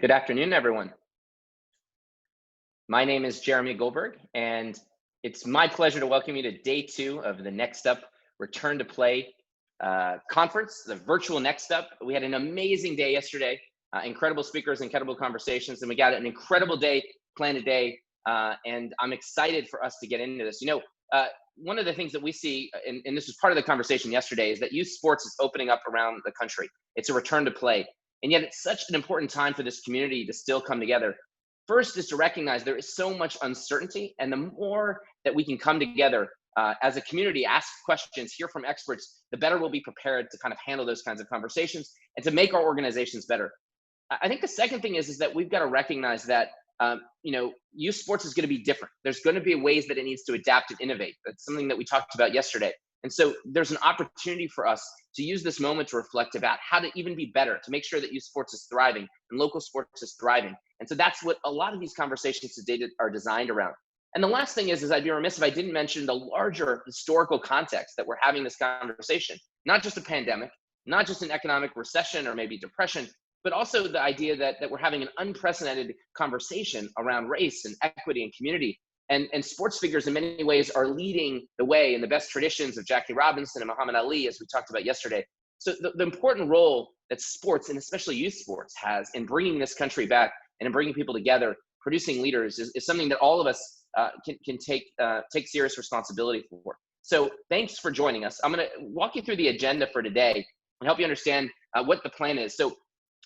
Good afternoon, everyone. My name is Jeremy Goldberg, and it's my pleasure to welcome you to day two of the NextUp Return to Play conference, the virtual NextUp. We had an amazing day yesterday, incredible speakers, incredible conversations, and we got an incredible day planned today, and I'm excited for us to get into this. One of the things that we see, and this was part of the conversation yesterday, is that youth sports is opening up around the country. It's a return to play. And yet it's such an important time for this community to still come together. First is to recognize there is so much uncertainty, and the more that we can come together as a community, ask questions, hear from experts, the better we'll be prepared to kind of handle those kinds of conversations and to make our organizations better. I think the second thing is that we've got to recognize that youth sports is going to be different. There's going to be ways that it needs to adapt and innovate. That's something that we talked about yesterday. And so there's an opportunity for us to use this moment to reflect about how to even be better, to make sure that youth sports is thriving and local sports is thriving. And so that's what a lot of these conversations today are designed around. And the last thing is I'd be remiss if I didn't mention the larger historical context that we're having this conversation, not just a pandemic, not just an economic recession or maybe depression, but also the idea that we're having an unprecedented conversation around race and equity and community. And sports figures in many ways are leading the way in the best traditions of Jackie Robinson and Muhammad Ali, as we talked about yesterday. So the important role that sports, and especially youth sports, has in bringing this country back and in bringing people together, producing leaders, is something that all of us can take serious responsibility for. So thanks for joining us. I'm going to walk you through the agenda for today and help you understand what the plan is. So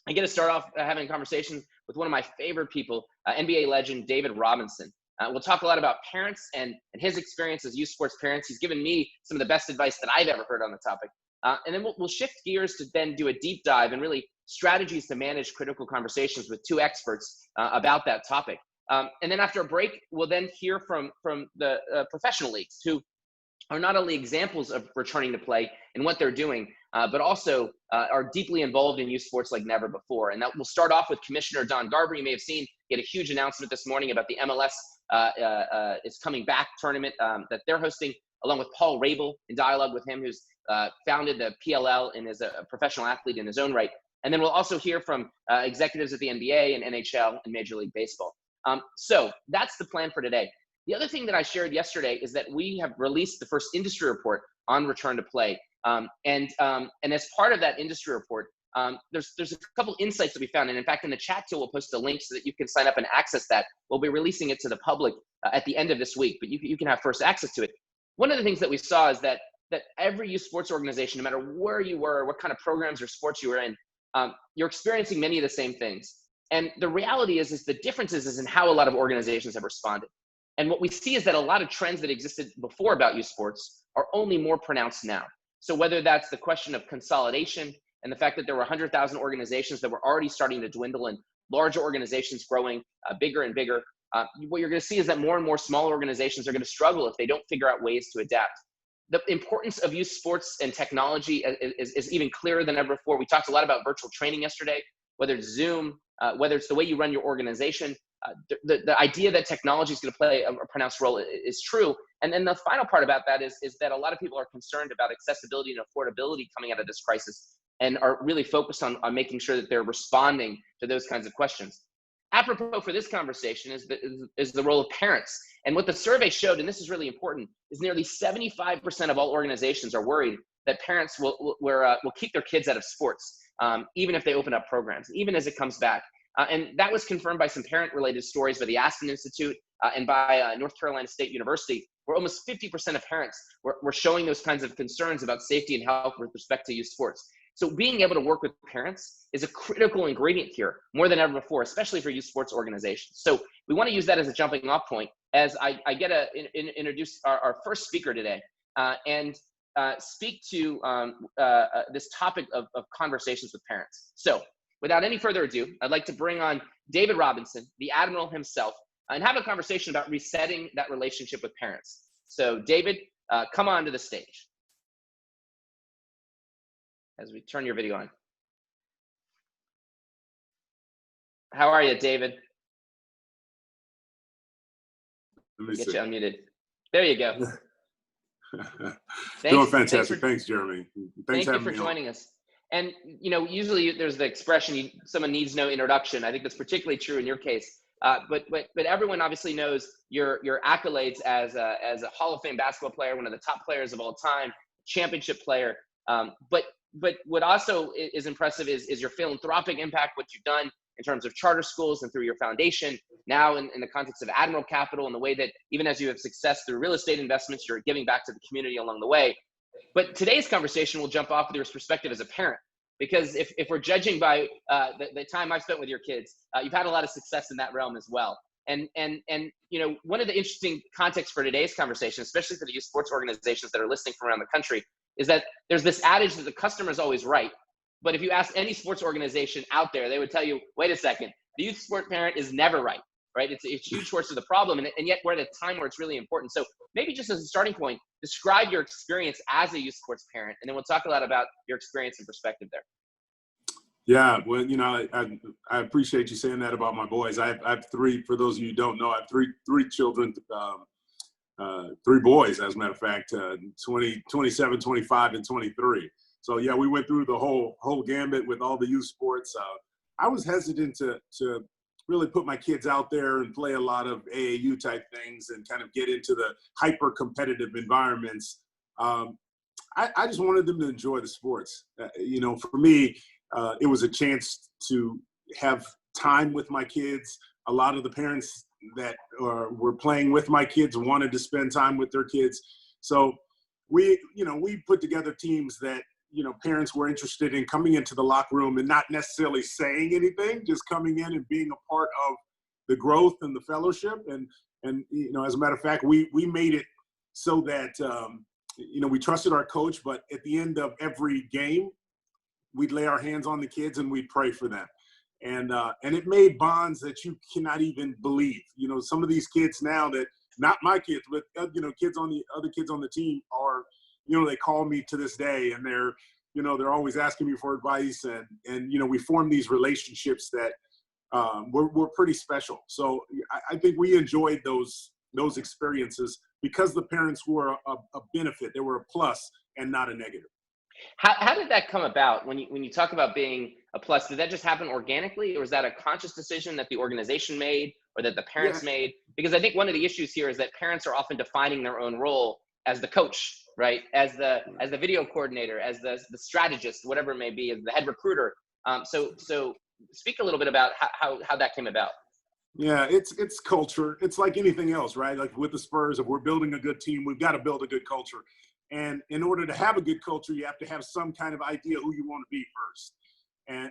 I get to start off having a conversation with one of my favorite people, NBA legend David Robinson. We'll talk a lot about parents and his experience as youth sports parents. He's given me some of the best advice that I've ever heard on the topic. And then we'll shift gears to then do a deep dive and really strategies to manage critical conversations with two experts about that topic. And then after a break, we'll then hear from the professional leagues, who are not only examples of returning to play and what they're doing, but also are deeply involved in youth sports like never before. And that we'll start off with Commissioner Don Garber. You may have seen he had a huge announcement this morning about the MLS is coming back tournament that they're hosting, along with Paul Rabel, in dialogue with him, who's founded the PLL and is a professional athlete in his own right. And then we'll also hear from executives at the NBA and NHL and Major League Baseball. So that's the plan for today. The other thing that I shared yesterday is that we have released the first industry report on return to play. And as part of that industry report, there's a couple insights that we found. And in fact, in the chat tool, we'll post a link so that you can sign up and access that. We'll be releasing it to the public at the end of this week, but you can have first access to it. One of the things that we saw is that every youth sports organization, no matter where you were, what kind of programs or sports you were in, you're experiencing many of the same things. And the reality is the difference is in how a lot of organizations have responded. And what we see is that a lot of trends that existed before about youth sports are only more pronounced now. So whether that's the question of consolidation and the fact that there were 100,000 organizations that were already starting to dwindle and larger organizations growing bigger and bigger, what you're going to see is that more and more small organizations are going to struggle if they don't figure out ways to adapt. The importance of youth sports and technology is even clearer than ever before. We talked a lot about virtual training yesterday, whether it's Zoom, whether it's the way you run your organization. The idea that technology is going to play a pronounced role is true. And then the final part about that is that a lot of people are concerned about accessibility and affordability coming out of this crisis and are really focused on making sure that they're responding to those kinds of questions. Apropos for this conversation is the role of parents. And what the survey showed, and this is really important, is nearly 75% of all organizations are worried that parents will keep their kids out of sports, even if they open up programs, even as it comes back. And that was confirmed by some parent-related stories by the Aspen Institute and by North Carolina State University, where almost 50% of parents were showing those kinds of concerns about safety and health with respect to youth sports. So being able to work with parents is a critical ingredient here, more than ever before, especially for youth sports organizations. So we want to use that as a jumping off point as I get to introduce our first speaker today and speak to this topic of conversations with parents. So without any further ado, I'd like to bring on David Robinson, the Admiral himself, and have a conversation about resetting that relationship with parents. So David, come on to the stage as we turn your video on. How are you, David? Let me Get see. you unmuted. There you go. Doing fantastic. Thanks, Jeremy. Thank you for joining us. And usually there's the expression, someone needs no introduction. I think that's particularly true in your case. But everyone obviously knows your accolades as a Hall of Fame basketball player, one of the top players of all time, championship player. But what also is impressive is your philanthropic impact, what you've done in terms of charter schools and through your foundation. Now in the context of Admiral Capital, and the way that even as you have success through real estate investments, you're giving back to the community along the way. But today's conversation will jump off with your perspective as a parent, because if we're judging by the time I've spent with your kids, you've had a lot of success in that realm as well. And one of the interesting contexts for today's conversation, especially for the youth sports organizations that are listening from around the country, is that there's this adage that the customer is always right. But if you ask any sports organization out there, they would tell you, wait a second, the youth sport parent is never right? It's a huge source of the problem, and yet we're at a time where it's really important. So maybe just as a starting point, describe your experience as a youth sports parent, and then we'll talk a lot about your experience and perspective there. Yeah, well, I appreciate you saying that about my boys. I have three. For those of you who don't know, I have three children, three boys, as a matter of fact, 27, 25, and 23. So yeah, we went through the whole gambit with all the youth sports. I was hesitant to really put my kids out there and play a lot of AAU type things and kind of get into the hyper competitive environments. I just wanted them to enjoy the sports. For me, it was a chance to have time with my kids. A lot of the parents that were playing with my kids wanted to spend time with their kids. So we put together teams that, parents were interested in coming into the locker room and not necessarily saying anything, just coming in and being a part of the growth and the fellowship. And as a matter of fact, we made it so that, we trusted our coach, but at the end of every game, we'd lay our hands on the kids and we'd pray for them. And it made bonds that you cannot even believe. Some of these kids now that, not my kids, but, kids on the other kids on the team are, they call me to this day, and they're always asking me for advice. And we form these relationships that were pretty special. So I think we enjoyed those experiences because the parents were a benefit. They were a plus and not a negative. How did that come about? When you talk about being a plus, did that just happen organically, or was that a conscious decision that the organization made or that the parents made? Because I think one of the issues here is that parents are often defining their own role as the coach, right? As the video coordinator, as the strategist, whatever it may be, as the head recruiter. So speak a little bit about how that came about. Yeah, it's culture. It's like anything else, right? Like with the Spurs, if we're building a good team, we've got to build a good culture. And in order to have a good culture, you have to have some kind of idea who you want to be first.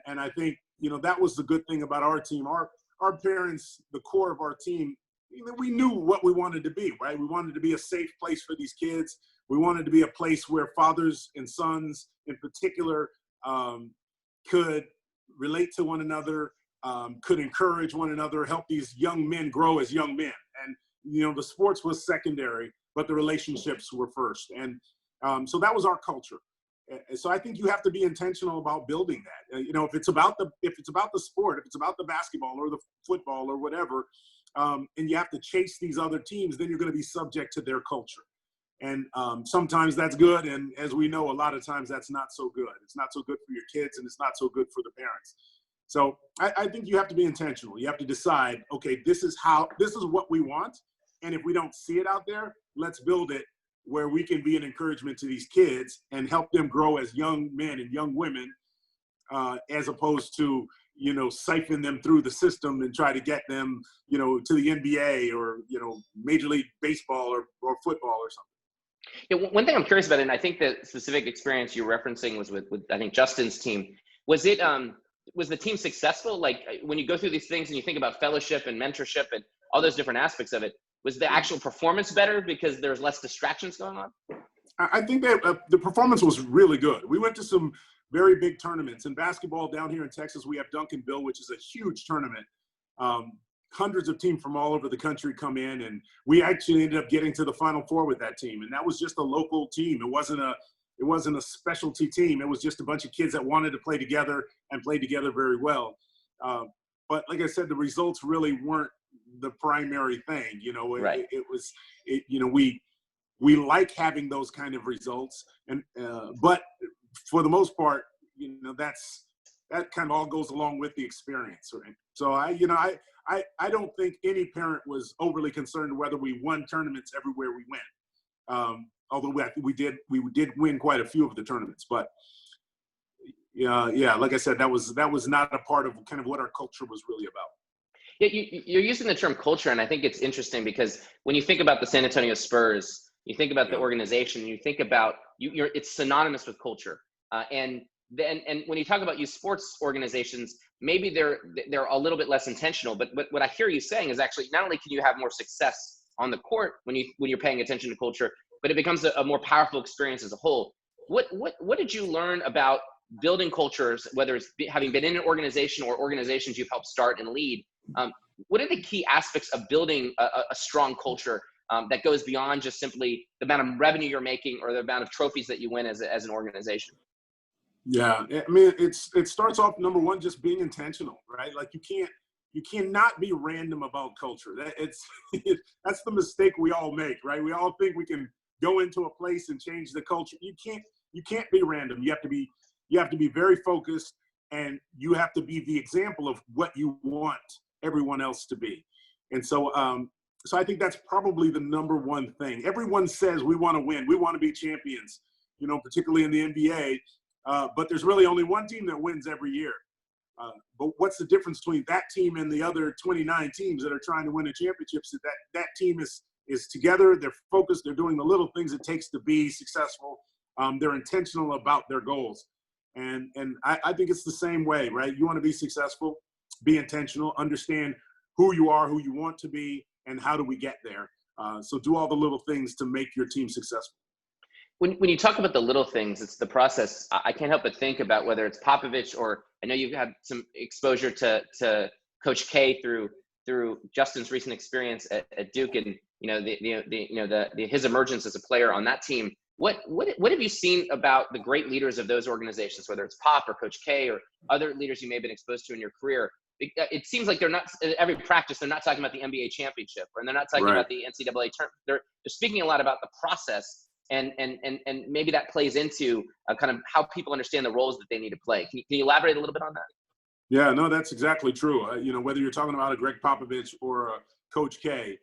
And I think, that was the good thing about our team. Our parents, the core of our team, we knew what we wanted to be, right? We wanted to be a safe place for these kids. We wanted to be a place where fathers and sons in particular could relate to one another, could encourage one another, help these young men grow as young men. And, the sports was secondary, but the relationships were first. And so that was our culture. So I think you have to be intentional about building that. If it's about the sport, if it's about the basketball or the football or whatever, and you have to chase these other teams, then you're going to be subject to their culture. And sometimes that's good. And as we know, a lot of times that's not so good. It's not so good for your kids, and it's not so good for the parents. So I think you have to be intentional. You have to decide, okay, this is what we want. And if we don't see it out there, let's build it where we can be an encouragement to these kids and help them grow as young men and young women, as opposed to, siphon them through the system and try to get them, to the NBA or, Major League Baseball or football or something. Yeah, one thing I'm curious about, and I think the specific experience you're referencing was with I think Justin's team. Was the team successful? Like when you go through these things and you think about fellowship and mentorship and all those different aspects of it, was the actual performance better because there's less distractions going on? I think that the performance was really good. We went to some very big tournaments. In basketball down here in Texas, we have Duncanville, which is a huge tournament. Hundreds of teams from all over the country come in, and we actually ended up getting to the Final Four with that team. And that was just a local team. It wasn't a specialty team. It was just a bunch of kids that wanted to play together and play together very well. But like I said, the results really weren't the primary thing. Right. We like having those kind of results, and but for the most part, that kind of all goes along with the experience, right? So I don't think any parent was overly concerned whether we won tournaments everywhere we went. Although we did win quite a few of the tournaments, but yeah, like I said, that was not a part of kind of what our culture was really about. Yeah, you're using the term culture, and I think it's interesting because when you think about the San Antonio Spurs, you think about the organization, you think about it's synonymous with culture. And when you talk about youth sports organizations, maybe they're a little bit less intentional. But what I hear you saying is actually not only can you have more success on the court when you're paying attention to culture, but it becomes a more powerful experience as a whole. What did you learn about building cultures, whether it's having been in an organization or organizations you've helped start and lead? What are the key aspects of building a strong culture that goes beyond just simply the amount of revenue you're making or the amount of trophies that you win as an organization? Yeah, I mean, it starts off, number one, just being intentional, right? Like you cannot be random about culture. That's the mistake we all make, right? We all think we can go into a place and change the culture. You can't be random. You have to be very focused, and you have to be the example of what you want everyone else to be. And so I think that's probably the number one thing. Everyone says we want to win, we want to be champions, particularly in the NBA. But there's really only one team that wins every year. But what's the difference between that team and the other 29 teams that are trying to win a championship? So that team is together, they're focused, they're doing the little things it takes to be successful. They're intentional about their goals. And I think it's the same way, right? You want to be successful, be intentional, understand who you are, who you want to be, and how do we get there. So do all the little things to make your team successful. When you talk about the little things, it's the process. I can't help but think about whether it's Popovich, or I know you've had some exposure to Coach K through Justin's recent experience at Duke, and his emergence as a player on that team. What have you seen about the great leaders of those organizations, whether it's Pop or Coach K or other leaders you may have been exposed to in your career? It seems like they're not, every practice, they're not talking about the NBA championship, and they're not talking about the NCAA tournament. They're speaking a lot about the process, and maybe that plays into kind of how people understand the roles that they need to play. Can you elaborate a little bit on that? Yeah, no, that's exactly true. Whether you're talking about a Greg Popovich or a Coach K,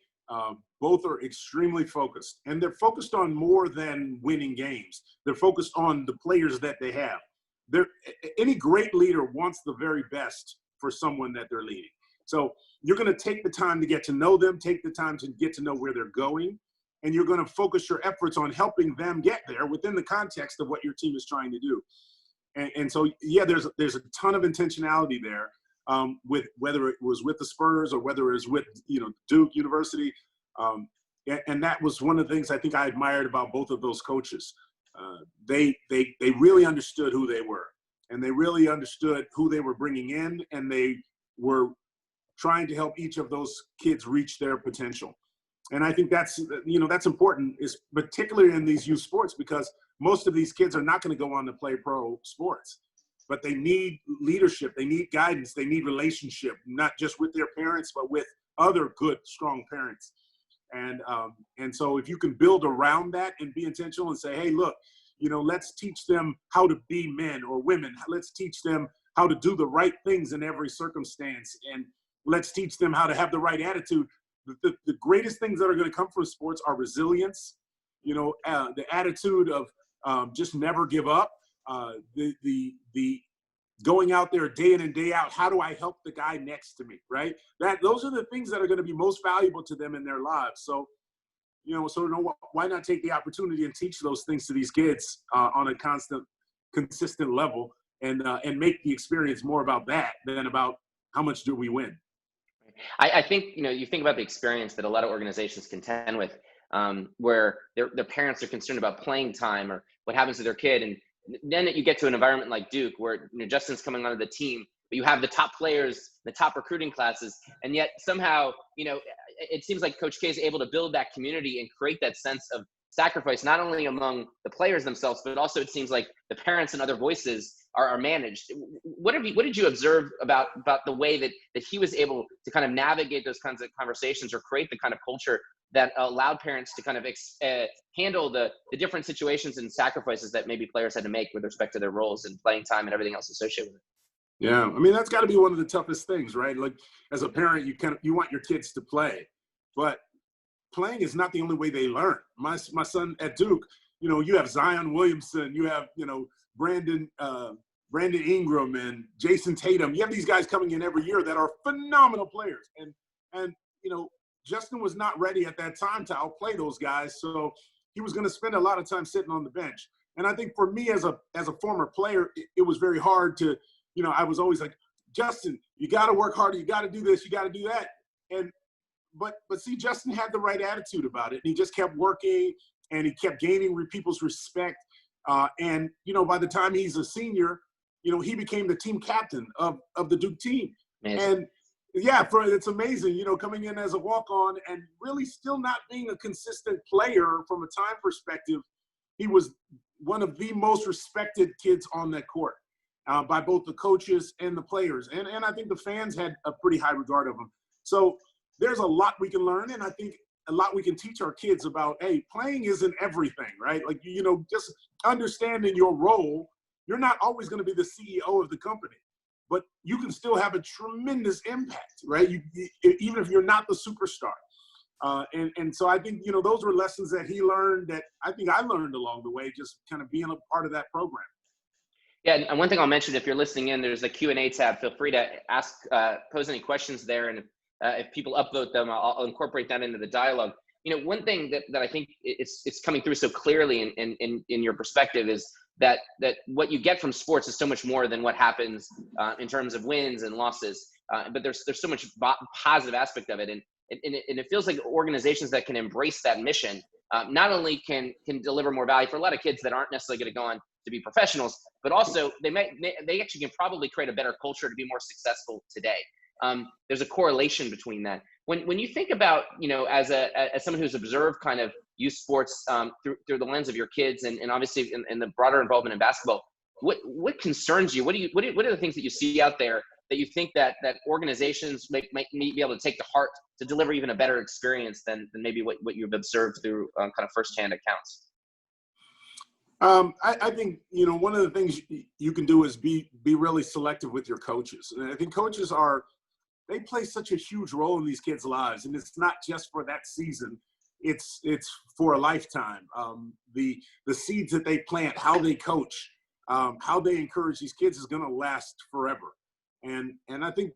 both are extremely focused, and they're focused on more than winning games. They're focused on the players that they have. Any great leader wants the very best for someone that they're leading. So you're going to take the time to get to know them, take the time to get to know where they're going, and you're going to focus your efforts on helping them get there within the context of what your team is trying to do. And so, yeah, there's a ton of intentionality there, with whether it was with the Spurs or whether it was with Duke University, and that was one of the things I think I admired about both of those coaches. They really understood who they were, and they really understood who they were bringing in, and they were trying to help each of those kids reach their potential. And I think that's important, is particularly in these youth sports, because most of these kids are not going to go on to play pro sports, but they need leadership, they need guidance, they need relationship, not just with their parents, but with other good, strong parents. And so if you can build around that and be intentional and say, hey, look, let's teach them how to be men or women. Let's teach them how to do the right things in every circumstance. And let's teach them how to have the right attitude. The greatest things that are going to come from sports are resilience, the attitude of just never give up, the going out there day in and day out. How do I help the guy next to me, right? Those are the things that are going to be most valuable to them in their lives. So, why not take the opportunity and teach those things to these kids on a consistent level, and make the experience more about that than about how much do we win. I think, you think about the experience that a lot of organizations contend with, where their parents are concerned about playing time or what happens to their kid. And then you get to an environment like Duke, where Justin's coming onto the team, but you have the top players, the top recruiting classes, and yet somehow, it seems like Coach K is able to build that community and create that sense of sacrifice, not only among the players themselves, but also it seems like the parents and other voices are managed. What did you observe about the way that he was able to kind of navigate those kinds of conversations or create the kind of culture that allowed parents to kind of handle the different situations and sacrifices that maybe players had to make with respect to their roles and playing time and everything else associated with it? Yeah, I mean, that's got to be one of the toughest things, right? Like, as a parent, you want your kids to play, but playing is not the only way they learn. My son at Duke, you have Zion Williamson, you have Brandon Ingram and Jason Tatum. You have these guys coming in every year that are phenomenal players, and Justin was not ready at that time to outplay those guys, so he was going to spend a lot of time sitting on the bench. And I think for me as a former player, it was very hard to. I was always like, Justin, you got to work harder. You got to do this. You got to do that. But see, Justin had the right attitude about it. And he just kept working, and he kept gaining people's respect. And by the time he's a senior, he became the team captain of the Duke team. Amazing. And yeah, it's amazing, coming in as a walk-on and really still not being a consistent player from a time perspective. He was one of the most respected kids on that court. By both the coaches and the players. And I think the fans had a pretty high regard of him. So there's a lot we can learn, and I think a lot we can teach our kids about, hey, playing isn't everything, right? Like, just understanding your role. You're not always going to be the CEO of the company, but you can still have a tremendous impact, right? Even if you're not the superstar. And so I think, those were lessons that he learned that I think I learned along the way, just kind of being a part of that program. Yeah, and one thing I'll mention, if you're listening in, there's a Q&A tab. Feel free to pose any questions there, and if people upvote them, I'll incorporate that into the dialogue. One thing that I think it's coming through so clearly in your perspective is that what you get from sports is so much more than what happens in terms of wins and losses. But there's so much positive aspect of it, and it feels like organizations that can embrace that mission not only can deliver more value for a lot of kids that aren't necessarily going to go on to be professionals, but also they actually can probably create a better culture to be more successful today. There's a correlation between that. When you think about, as someone who's observed kind of youth sports through the lens of your kids and obviously in the broader involvement in basketball, what concerns you? What are the things that you see out there that you think that organizations might be able to take to heart to deliver even a better experience than maybe what you've observed through kind of firsthand accounts? I think, one of the things you can do is be really selective with your coaches. And I think coaches they play such a huge role in these kids' lives. And it's not just for that season. It's for a lifetime. The seeds that they plant, how they coach, how they encourage these kids is going to last forever. And I think,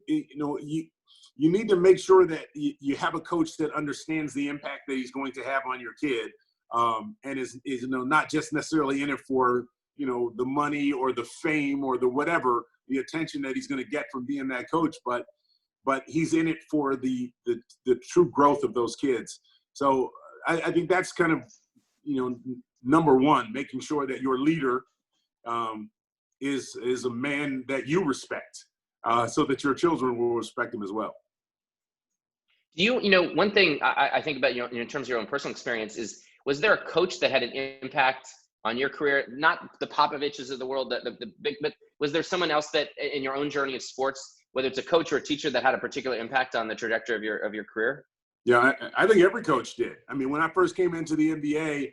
you need to make sure that you have a coach that understands the impact that he's going to have on your kid. And is not just necessarily in it for the money or the fame or the whatever, the attention that he's going to get from being that coach, but he's in it for the true growth of those kids. So I think that's kind of number one, making sure that your leader is a man that you respect, so that your children will respect him as well. One thing I think about in terms of your own personal experience is, was there a coach that had an impact on your career? Not the Popoviches of the world, the big, but was there someone else that in your own journey of sports, whether it's a coach or a teacher, that had a particular impact on the trajectory of your career? Yeah, I think every coach did. I mean, when I first came into the NBA,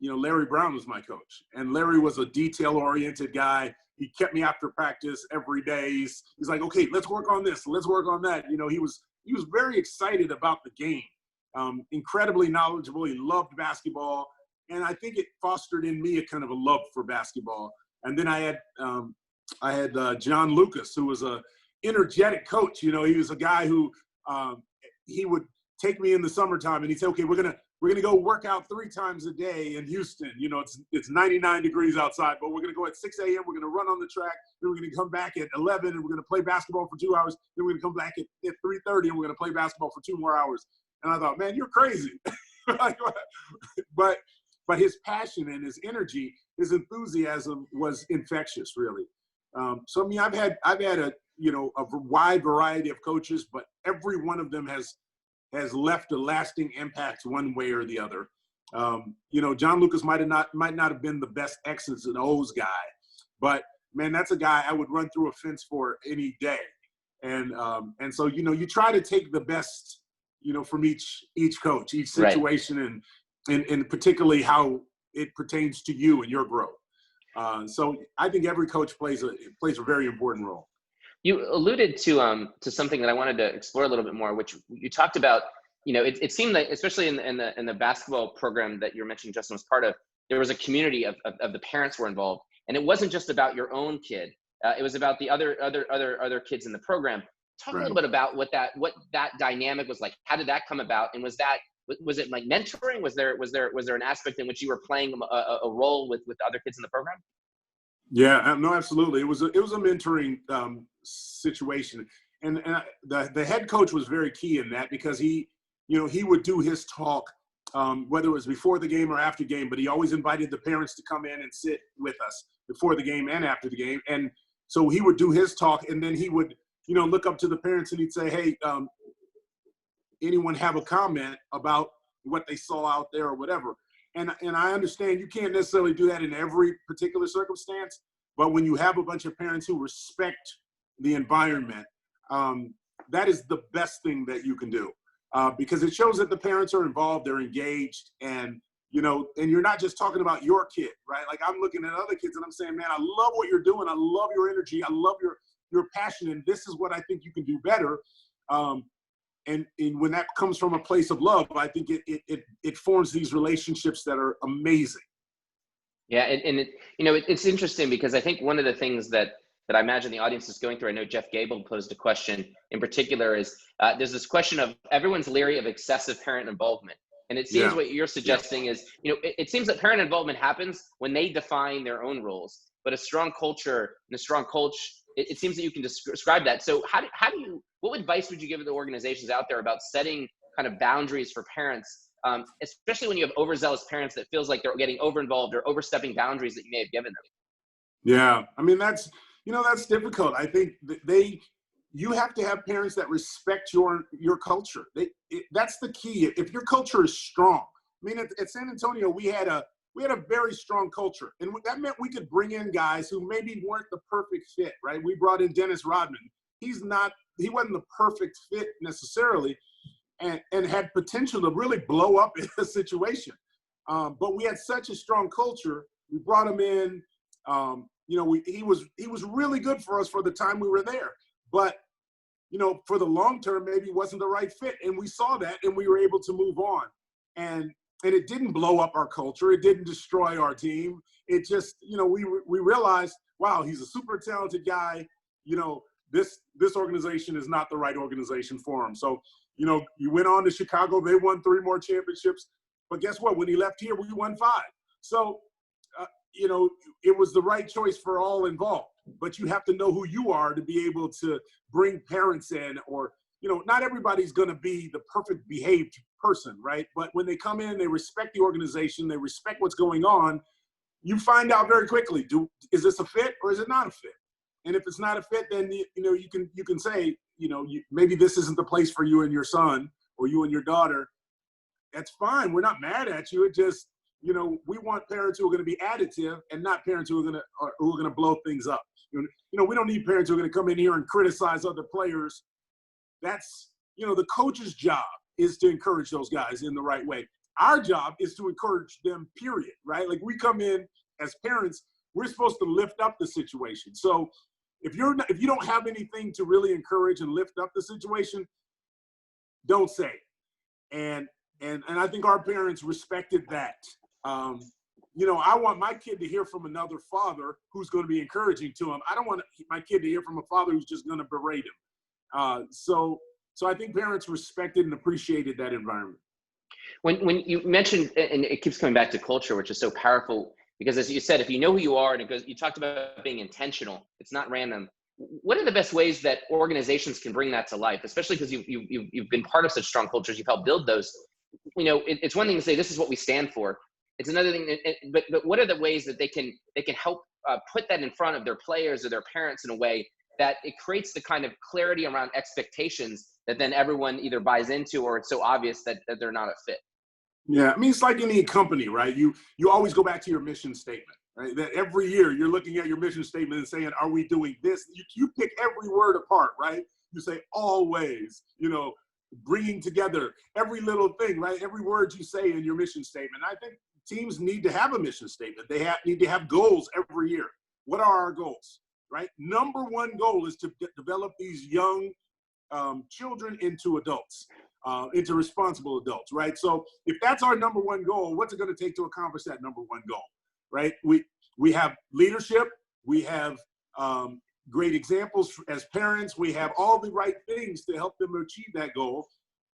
Larry Brown was my coach, and Larry was a detail-oriented guy. He kept me after practice every day. He's like, okay, let's work on this, let's work on that. He was very excited about the game. Incredibly knowledgeable. He loved basketball. And I think it fostered in me a kind of a love for basketball. And then I had John Lucas, who was a energetic coach. He was a guy who he would take me in the summertime and he'd say, okay, we're gonna go work out 3 times a day in Houston. It's 99 degrees outside, but we're gonna go at 6 a.m. We're gonna run on the track. Then we're gonna come back at 11 and we're gonna play basketball for 2 hours. Then we're gonna come back at 3:30 and we're gonna play basketball for 2 more hours. And I thought, man, you're crazy. But his passion and his energy, his enthusiasm was infectious, really. So I mean, I've had a wide variety of coaches, but every one of them has left a lasting impact one way or the other. John Lucas might not have been the best X's and O's guy, but man, that's a guy I would run through a fence for any day. And so, you try to take the best, from each coach, each situation, and particularly how it pertains to you and your growth. So I think every coach plays a very important role. You alluded to something that I wanted to explore a little bit more, which you talked about. It seemed like, especially in the basketball program that you're mentioning, Justin was part of, there was a community of the parents were involved, and it wasn't just about your own kid. It was about the other kids in the program. Talk a little bit about what that dynamic was like. How did that come about? And was it like mentoring? Was there an aspect in which you were playing a role with other kids in the program? Yeah, no, absolutely. It was a mentoring situation, and the head coach was very key in that, because he would do his talk, whether it was before the game or after game, but he always invited the parents to come in and sit with us before the game and after the game. And so he would do his talk, and then he would, look up to the parents and he'd say, hey, anyone have a comment about what they saw out there or whatever? And I understand you can't necessarily do that in every particular circumstance, but when you have a bunch of parents who respect the environment, that is the best thing that you can do. Because it shows that the parents are involved, they're engaged, and you're not just talking about your kid, right? Like, I'm looking at other kids and I'm saying, man, I love what you're doing. I love your energy. I love your passion, and this is what I think you can do better. And when that comes from a place of love, I think it forms these relationships that are amazing. Yeah, and it's interesting, because I think one of the things that I imagine the audience is going through, I know Jeff Gable posed a question in particular, is there's this question of everyone's leery of excessive parent involvement. And it seems what you're suggesting is, it seems that parent involvement happens when they define their own roles, but a strong culture and a strong coach, it seems that you can describe that. So what advice would you give to the organizations out there about setting kind of boundaries for parents, especially when you have overzealous parents that feels like they're getting over-involved or overstepping boundaries that you may have given them? Yeah, I mean, that's difficult. I think you have to have parents that respect your culture. That's the key. If your culture is strong, I mean, at San Antonio, we had a very strong culture, and that meant we could bring in guys who maybe weren't the perfect fit, right? We brought in Dennis Rodman. He wasn't the perfect fit necessarily, and had potential to really blow up in a situation. But we had such a strong culture. We brought him in. He was really good for us for the time we were there. But for the long term, maybe wasn't the right fit, and we saw that, and we were able to move on. And it didn't blow up our culture. It didn't destroy our team. It just, we realized, wow, he's a super talented guy. This organization is not the right organization for him. So, you went on to Chicago. They won 3 more championships. But guess what? When he left here, we won 5. So, it was the right choice for all involved. But you have to know who you are to be able to bring parents in, or, not everybody's going to be the perfect behaved person, right? But when they come in, they respect the organization, they respect what's going on. You find out very quickly, is this a fit or is it not a fit? And if it's not a fit, then you can say, maybe this isn't the place for you and your son or you and your daughter. That's fine. We're not mad at you. It just, we want parents who are going to be additive and not parents who are going to blow things up. We don't need parents who are going to come in here and criticize other players. That's, the coach's job is to encourage those guys in the right way. Our job is to encourage them, period, right? Like, we come in as parents, we're supposed to lift up the situation. So if you don't have anything to really encourage and lift up the situation, don't say it. And I think our parents respected that. I want my kid to hear from another father who's going to be encouraging to him. I don't want my kid to hear from a father who's just going to berate him. So I think parents respected and appreciated that environment. When you mentioned, and it keeps coming back to culture, which is so powerful, because as you said, if you know who you are, and you talked about being intentional, it's not random. What are the best ways that organizations can bring that to life, especially because you've been part of such strong cultures, you've helped build those? It's one thing to say this is what we stand for. It's another thing, but what are the ways that they can help put that in front of their players or their parents in a way that it creates the kind of clarity around expectations that then everyone either buys into, or it's so obvious that they're not a fit? Yeah, I mean, it's like any company, right? You always go back to your mission statement, right? That every year you're looking at your mission statement and saying, are we doing this? You pick every word apart, right? You say always, bringing together every little thing, right? Every word you say in your mission statement. I think teams need to have a mission statement. They need to have goals every year. What are our goals, right? Number one goal is to develop these young children into adults, into responsible adults, right? So if that's our number one goal, what's it going to take to accomplish that number one goal, right? We have leadership, we have great examples as parents, we have all the right things to help them achieve that goal.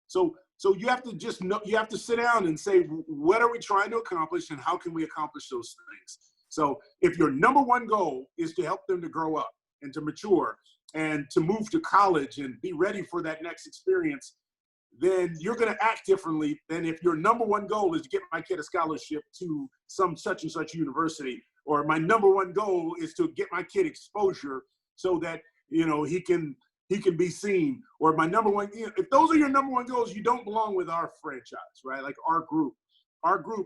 So you have to just know, you have to sit down and say, what are we trying to accomplish and how can we accomplish those things? So if your number one goal is to help them to grow up and to mature and to move to college and be ready for that next experience, then you're going to act differently than if your number one goal is to get my kid a scholarship to some such and such university, or my number one goal is to get my kid exposure so that, he can be seen, or my number one, if those are your number one goals, you don't belong with our franchise, right? Like our group,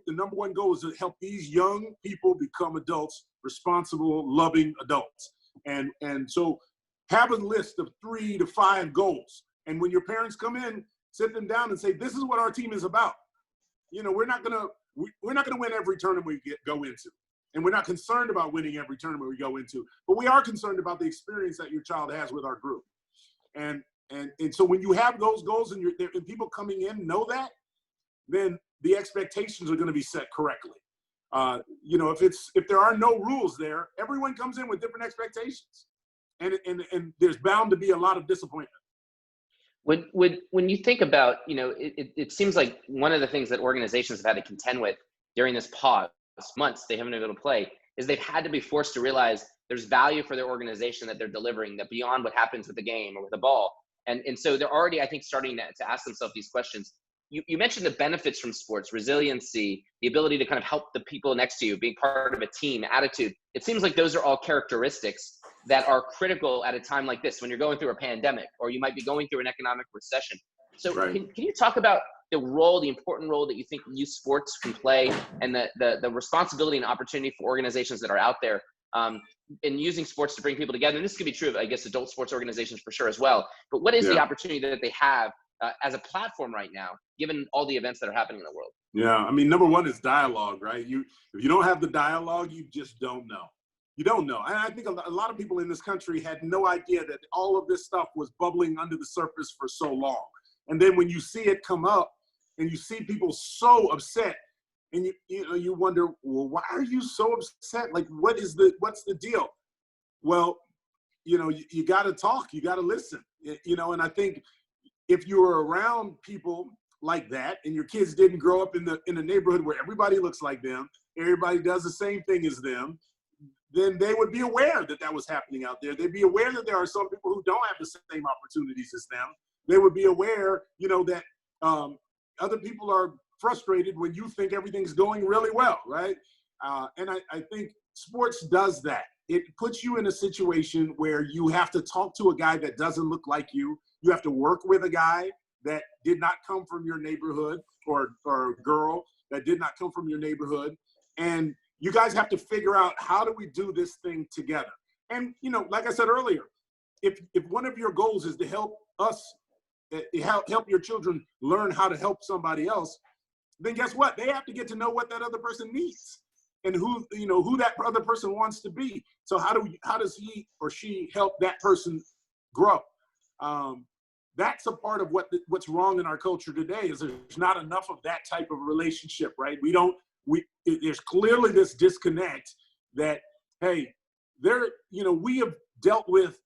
the number one goal is to help these young people become adults, responsible, loving adults. And so have a list of 3 to 5 goals. And when your parents come in, sit them down and say, this is what our team is about. We're not gonna win every tournament we go into. And we're not concerned about winning every tournament we go into, but we are concerned about the experience that your child has with our group. And so when you have those goals and people coming in know that, then the expectations are going to be set correctly. If there are no rules there, everyone comes in with different expectations, and there's bound to be a lot of disappointment. When you think about, it seems like one of the things that organizations have had to contend with during this pause, months they haven't been able to play, is they've had to be forced to realize there's value for their organization that they're delivering, that beyond what happens with the game or with the ball. And so they're already, I think, starting to ask themselves these questions. You mentioned the benefits from sports, resiliency, the ability to kind of help the people next to you, being part of a team, attitude. It seems like those are all characteristics that are critical at a time like this, when you're going through a pandemic, or you might be going through an economic recession. So right. Can you talk about the important role that you think youth sports can play, and the responsibility and opportunity for organizations that are out there in using sports to bring people together? And this could be true of, I guess, adult sports organizations for sure as well. But what is the opportunity that they have as a platform right now, given all the events that are happening in the world? Yeah, I mean, number one is dialogue, right? If you don't have the dialogue, you just don't know. You don't know. And I think a lot of people in this country had no idea that all of this stuff was bubbling under the surface for so long. And then when you see it come up and you see people so upset, and you wonder, well, why are you so upset? Like, what's the deal? Well, you got to talk, you got to listen, and I think if you were around people like that and your kids didn't grow up in a neighborhood where everybody looks like them, everybody does the same thing as them, then they would be aware that was happening out there. They'd be aware that there are some people who don't have the same opportunities as them. They would be aware, that other people are frustrated when you think everything's going really well, right? And I think sports does that. It puts you in a situation where you have to talk to a guy that doesn't look like you. You have to work with a guy that did not come from your neighborhood, or a girl that did not come from your neighborhood. And you guys have to figure out, how do we do this thing together? And, like I said earlier, if one of your goals is to help your children learn how to help somebody else, then guess what? They have to get to know what that other person needs and who that other person wants to be. So how does he or she help that person grow? That's a part of what's wrong in our culture today, is there's not enough of that type of relationship, right? There's clearly this disconnect that, hey, we have dealt with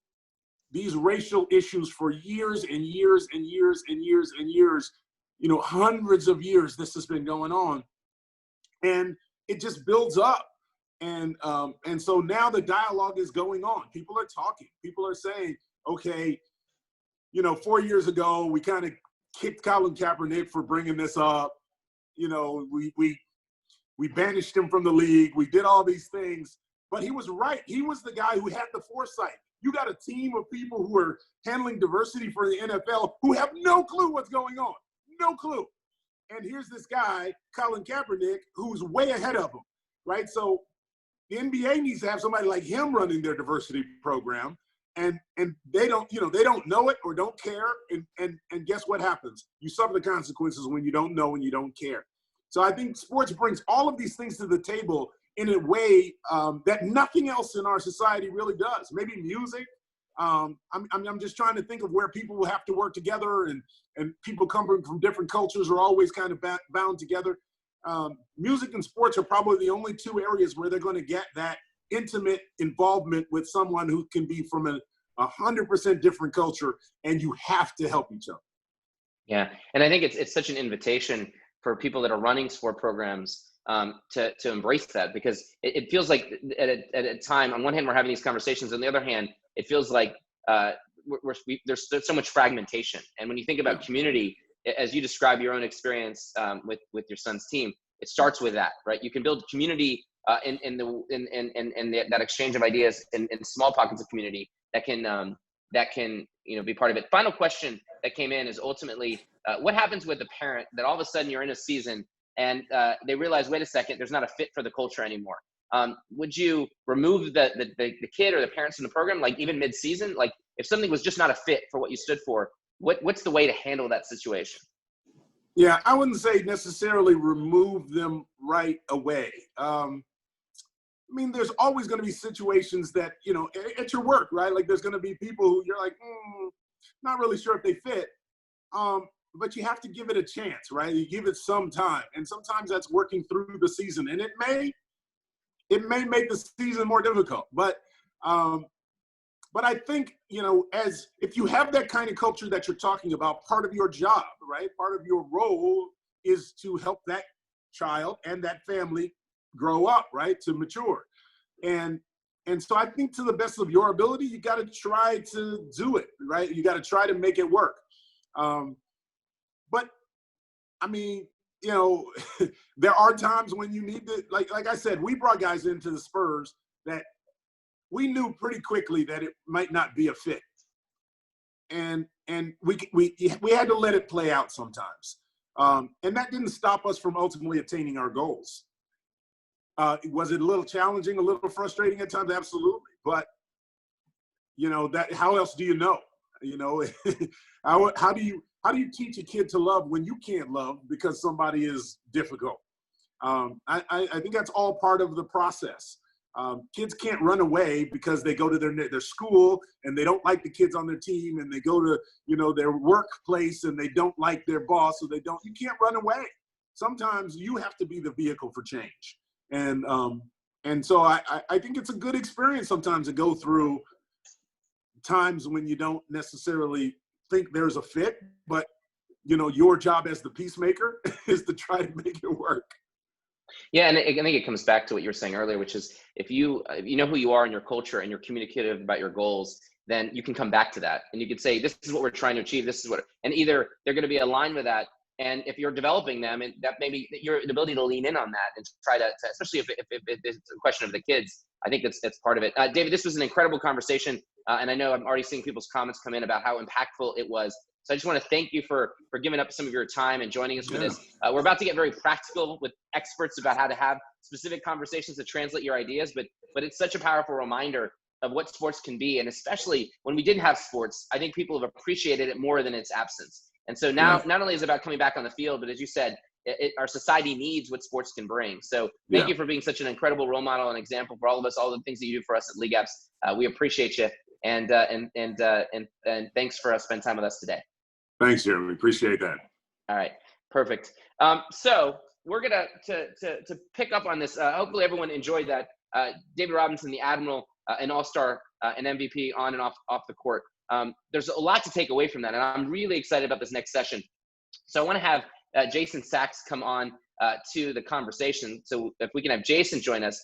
these racial issues for years and years and years and years and years, hundreds of years this has been going on, and it just builds up. And so now the dialogue is going on. People are talking. People are saying, okay, 4 years ago, we kind of kicked Colin Kaepernick for bringing this up. We banished him from the league. We did all these things, but he was right. He was the guy who had the foresight. You got a team of people who are handling diversity for the NFL who have no clue what's going on. No clue. And here's this guy, Colin Kaepernick, who's way ahead of him, right? So the NBA needs to have somebody like him running their diversity program, and they don't, they don't know it or don't care, and guess what happens? You suffer the consequences when you don't know and you don't care. So I think sports brings all of these things to the table in a way that nothing else in our society really does. Maybe music. I'm just trying to think of where people will have to work together, and people coming from different cultures are always kind of bound together. Music and sports are probably the only two areas where they're going to get that intimate involvement with someone who can be from a 100% different culture, and you have to help each other. Yeah, and I think it's such an invitation for people that are running sport programs to embrace that, because it feels like at a time, on one hand, we're having these conversations. On the other hand, it feels like there's so much fragmentation. And when you think about community, as you describe your own experience with your son's team, it starts with that, right? You can build community in that exchange of ideas in small pockets of community that can be part of it. Final question that came in is ultimately, what happens with the parent that all of a sudden you're in a season and they realize, wait a second, there's not a fit for the culture anymore? Would you remove the kid or the parents from the program, like even mid-season? Like if something was just not a fit for what you stood for, what's the way to handle that situation? Yeah, I wouldn't say necessarily remove them right away. I mean, there's always going to be situations that, at your work, right? Like there's going to be people who you're like, not really sure if they fit. But you have to give it a chance, right? You give it some time. And sometimes that's working through the season. And it may make the season more difficult. But I think, as if you have that kind of culture that you're talking about, part of your job, right? Part of your role is to help that child and that family grow up, right? To mature. And so I think to the best of your ability, you got to try to do it, right? You got to try to make it work. But I mean, there are times when you need to, like I said, we brought guys into the Spurs that we knew pretty quickly that it might not be a fit. And we had to let it play out sometimes. And that didn't stop us from ultimately attaining our goals. Was it a little challenging, a little frustrating at times? Absolutely. But, that how else do you know? How do you teach a kid to love when you can't love because somebody is difficult? I think that's all part of the process. Kids can't run away because they go to their school and they don't like the kids on their team, and they go to, their workplace and they don't like their boss, so you can't run away. Sometimes you have to be the vehicle for change. And so I think it's a good experience sometimes to go through times when you don't necessarily think there's a fit, but your job as the peacemaker is to try to make it work. Yeah, and I think it comes back to what you were saying earlier, which is if you know who you are in your culture and you're communicative about your goals, then you can come back to that and you can say, this is what we're trying to achieve. This is what, and either they're going to be aligned with that. And if you're developing them, and that maybe your ability to lean in on that and try to especially if it's a question of the kids, I think that's part of it. David, this was an incredible conversation. And I know I'm already seeing people's comments come in about how impactful it was. So I just want to thank you for giving up some of your time and joining us for this. We're about to get very practical with experts about how to have specific conversations to translate your ideas, but it's such a powerful reminder of what sports can be. And especially when we didn't have sports, I think people have appreciated it more than its absence. And so now, not only is it about coming back on the field, but as you said, our society needs what sports can bring. So thank you for being such an incredible role model and example for all of us, all the things that you do for us at League Apps. We appreciate you. And thanks for spending time with us today. Thanks, Jeremy. Appreciate that. All right, perfect. So we're gonna to pick up on this. Hopefully, everyone enjoyed that. David Robinson, the Admiral, an All-Star, an MVP on and off the court. There's a lot to take away from that, and I'm really excited about this next session. So I want to have Jason Sachs come on to the conversation. So if we can have Jason join us.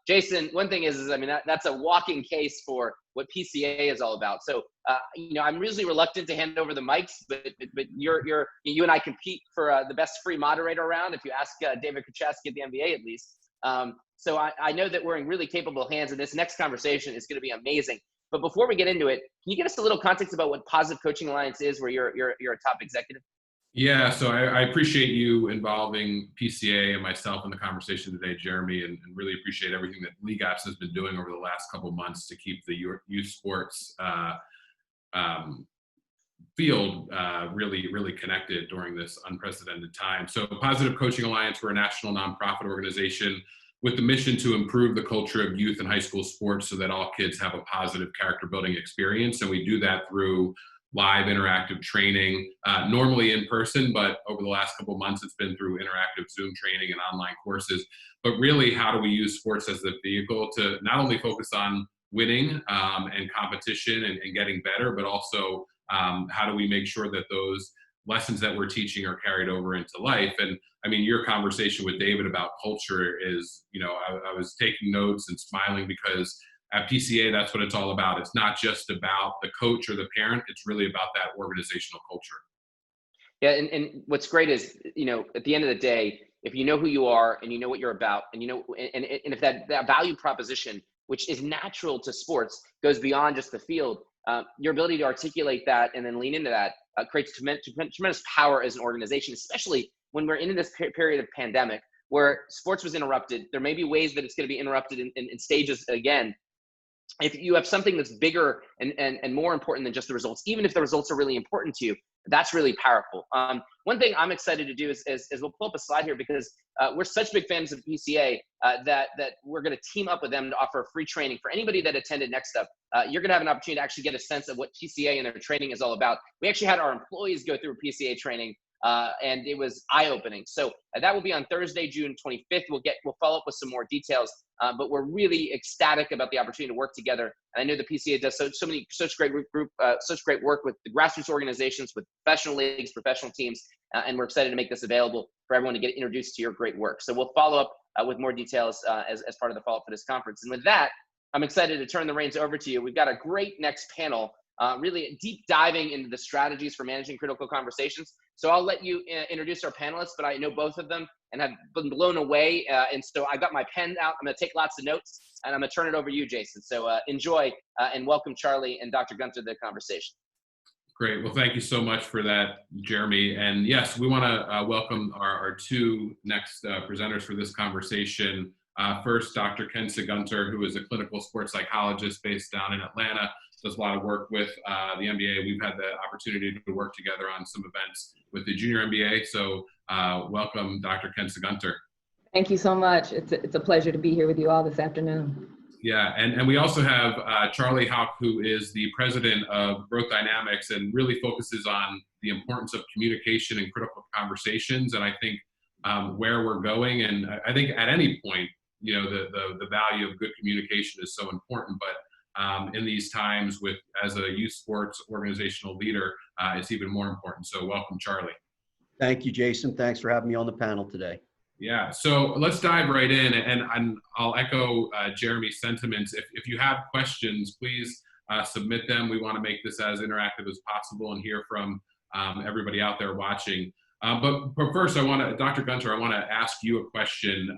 Jason, one thing is I mean, that's a walking case for what PCA is all about. So, I'm really reluctant to hand over the mics, but you and I compete for the best free moderator around. If you ask David Krzyzewski at the NBA, at least. So I know that we're in really capable hands, and this next conversation is going to be amazing. But before we get into it, can you give us a little context about what Positive Coaching Alliance is, where you're a top executive? Yeah, so I appreciate you involving PCA and myself in the conversation today, Jeremy, and really appreciate everything that League Apps has been doing over the last couple of months to keep the youth sports um, field really connected during this unprecedented time. So Positive Coaching Alliance, we're a national nonprofit organization with the mission to improve the culture of youth and high school sports so that all kids have a positive character building experience. And we do that through live interactive training, normally in person, but over the last couple of months, it's been through interactive Zoom training and online courses. But really, how do we use sports as the vehicle to not only focus on winning and competition and getting better, but also how do we make sure that those lessons that we're teaching are carried over into life? And I mean, your conversation with David about culture is, I was taking notes and smiling because at PCA, that's what it's all about. It's not just about the coach or the parent. It's really about that organizational culture. Yeah, and what's great is, at the end of the day, if you know who you are and you know what you're about, and and if that value proposition, which is natural to sports, goes beyond just the field, your ability to articulate that and then lean into that creates tremendous power as an organization, especially when we're in this period of pandemic where sports was interrupted. There may be ways that it's going to be interrupted in stages again. If you have something that's bigger and more important than just the results, even if the results are really important to you, that's really powerful. One thing I'm excited to do is we'll pull up a slide here because we're such big fans of PCA that we're going to team up with them to offer free training for anybody that attended NextUp. You're going to have an opportunity to actually get a sense of what PCA and their training is all about. We actually had our employees go through PCA training, and it was eye-opening. So that will be on Thursday, June 25th. We'll follow up with some more details, but we're really ecstatic about the opportunity to work together. And I know the PCA does such great work with the grassroots organizations, with professional leagues, professional teams, and we're excited to make this available for everyone to get introduced to your great work. So we'll follow up with more details as part of the follow-up for this conference. And with that, I'm excited to turn the reins over to you. We've got a great next panel, really deep diving into the strategies for managing critical conversations. So I'll let you introduce our panelists, but I know both of them and have been blown away. And so I got my pen out. I'm going to take lots of notes, and I'm going to turn it over to you, Jason. So enjoy and welcome Charlie and Dr. Gunter to the conversation. Great. Well, thank you so much for that, Jeremy. And yes, we want to welcome our two next presenters for this conversation. First, Dr. Ken Gunter, who is a clinical sports psychologist based down in Atlanta, does a lot of work with the NBA. We've had the opportunity to work together on some events with the junior NBA. So welcome, Dr. Ken Gunter. Thank you so much. It's a pleasure to be here with you all this afternoon. Yeah, and we also have Charlie Houck, who is the president of Growth Dynamics and really focuses on the importance of communication and critical conversations. And I think where we're going, and I think at any point, the value of good communication is so important, but in these times as a youth sports organizational leader, it's even more important. So welcome, Charlie. Thank you, Jason. Thanks for having me on the panel today. Yeah, so let's dive right in, and I'll echo Jeremy's sentiments. If you have questions, please submit them. We want to make this as interactive as possible and hear from everybody out there watching. But first, Dr. Gunter, I want to ask you a question.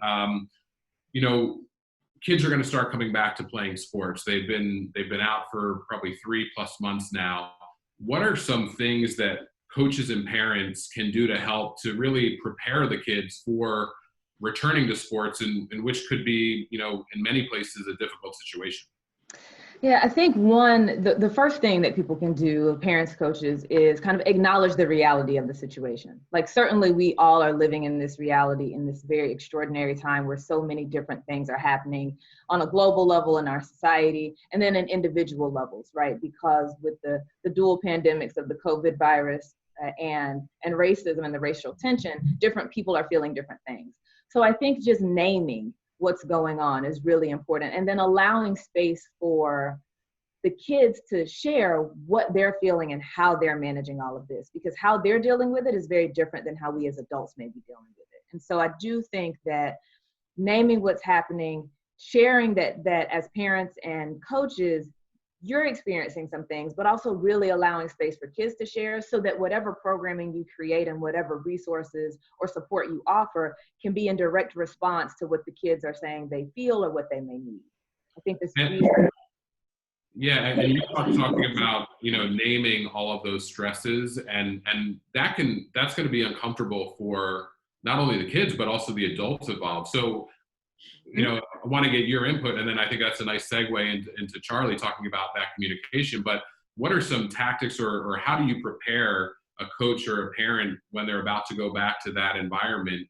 Kids are going to start coming back to playing sports. They've been out for probably 3+ months now. What are some things that coaches and parents can do to help to really prepare the kids for returning to sports, and which could be, in many places, a difficult situation? Yeah, I think the first thing that people can do, parents, coaches, is kind of acknowledge the reality of the situation. Like, certainly we all are living in this reality in this very extraordinary time where so many different things are happening on a global level in our society, and then in individual levels, right? Because with the dual pandemics of the COVID virus and racism and the racial tension, different people are feeling different things. So I think just naming what's going on is really important, and then allowing space for the kids to share what they're feeling and how they're managing all of this, because how they're dealing with it is very different than how we as adults may be dealing with it. And so I do think that naming what's happening, sharing that as parents and coaches, you're experiencing some things, but also really allowing space for kids to share, so that whatever programming you create and whatever resources or support you offer can be in direct response to what the kids are saying they feel or what they may need. I think this Yeah, and you are talking about, naming all of those stresses, and that's going to be uncomfortable for not only the kids but also the adults involved. So, I want to get your input, and then I think that's a nice segue into Charlie talking about that communication. But what are some tactics, or how do you prepare a coach or a parent when they're about to go back to that environment,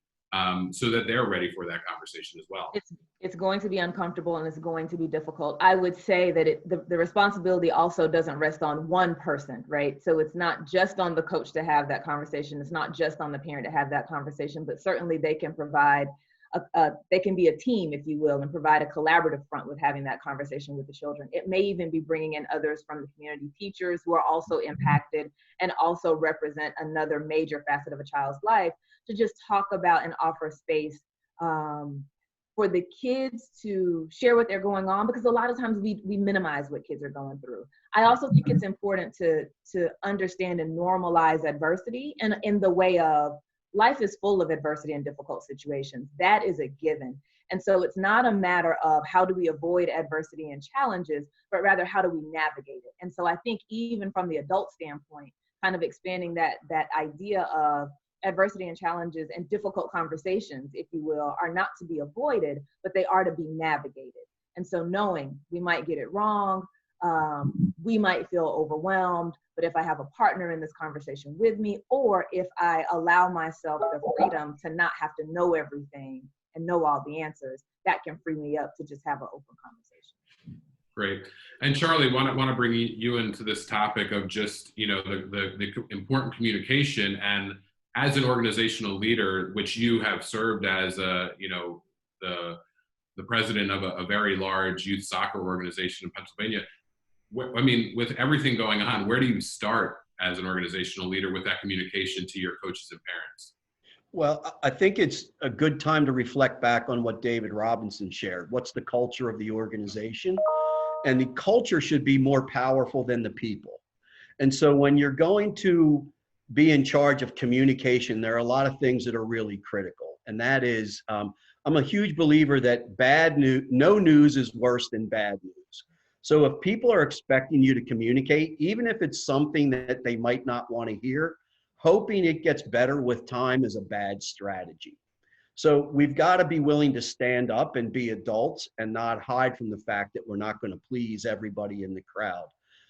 so that they're ready for that conversation as well? It's going to be uncomfortable and it's going to be difficult. I would say that the responsibility also doesn't rest on one person, right? So it's not just on the coach to have that conversation. It's not just on the parent to have that conversation, but certainly they can provide, they can be a team, if you will, and provide a collaborative front with having that conversation with the children. It may even be bringing in others from the community, teachers who are also impacted and also represent another major facet of a child's life, to just talk about and offer space for the kids to share what they're going on, because a lot of times we minimize what kids are going through. I also think it's important to understand and normalize adversity, and in the way of life is full of adversity and difficult situations. That is a given. And so it's not a matter of how do we avoid adversity and challenges, but rather how do we navigate it. And so I think even from the adult standpoint, kind of expanding that idea of adversity and challenges and difficult conversations, if you will, are not to be avoided, but they are to be navigated. And so knowing we might get it wrong, we might feel overwhelmed, but if I have a partner in this conversation with me, or if I allow myself the freedom to not have to know everything and know all the answers, that can free me up to just have an open conversation. Great. And Charlie, want to bring you into this topic of just, the important communication. And as an organizational leader, which you have served as the president of a very large youth soccer organization in Pennsylvania, with everything going on, where do you start as an organizational leader with that communication to your coaches and parents? Well, I think it's a good time to reflect back on what David Robinson shared. What's the culture of the organization? And the culture should be more powerful than the people. And so when you're going to be in charge of communication, there are a lot of things that are really critical. And that is, I'm a huge believer that no news is worse than bad news. So if people are expecting you to communicate, even if it's something that they might not want to hear, hoping it gets better with time is a bad strategy. So we've got to be willing to stand up and be adults and not hide from the fact that we're not going to please everybody in the crowd.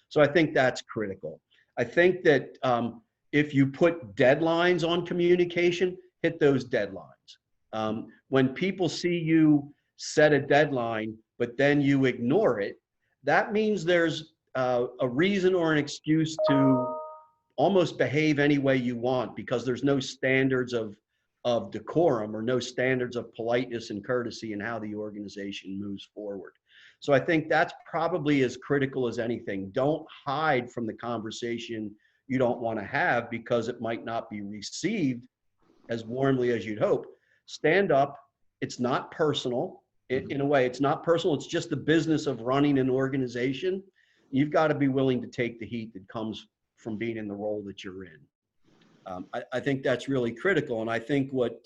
So I think that's critical. I think that if you put deadlines on communication, hit those deadlines. When people see you set a deadline, but then you ignore it, that means there's a reason or an excuse to almost behave any way you want, because there's no standards of decorum or no standards of politeness and courtesy in how the organization moves forward. So I think that's probably as critical as anything. Don't hide from the conversation you don't want to have because it might not be received as warmly as you'd hope. Stand up. It's not personal. In a way, it's not personal. It's just the business of running an organization. You've got to be willing to take the heat that comes from being in the role that you're in. I think that's really critical. And I think what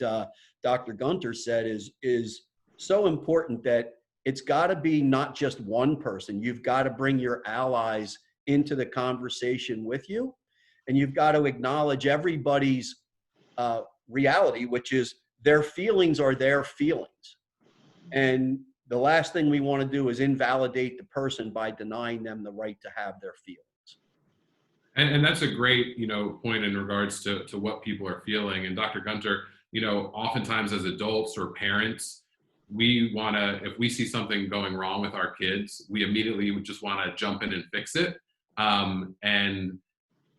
Dr. Gunter said is so important, that it's got to be not just one person. You've got to bring your allies into the conversation with you. And you've got to acknowledge everybody's reality, which is their feelings are their feelings. And the last thing we want to do is invalidate the person by denying them the right to have their feelings. And that's a great, point in regards to what people are feeling. And Dr. Gunter, oftentimes as adults or parents, we want to, if we see something going wrong with our kids, we immediately would just want to jump in and fix it. And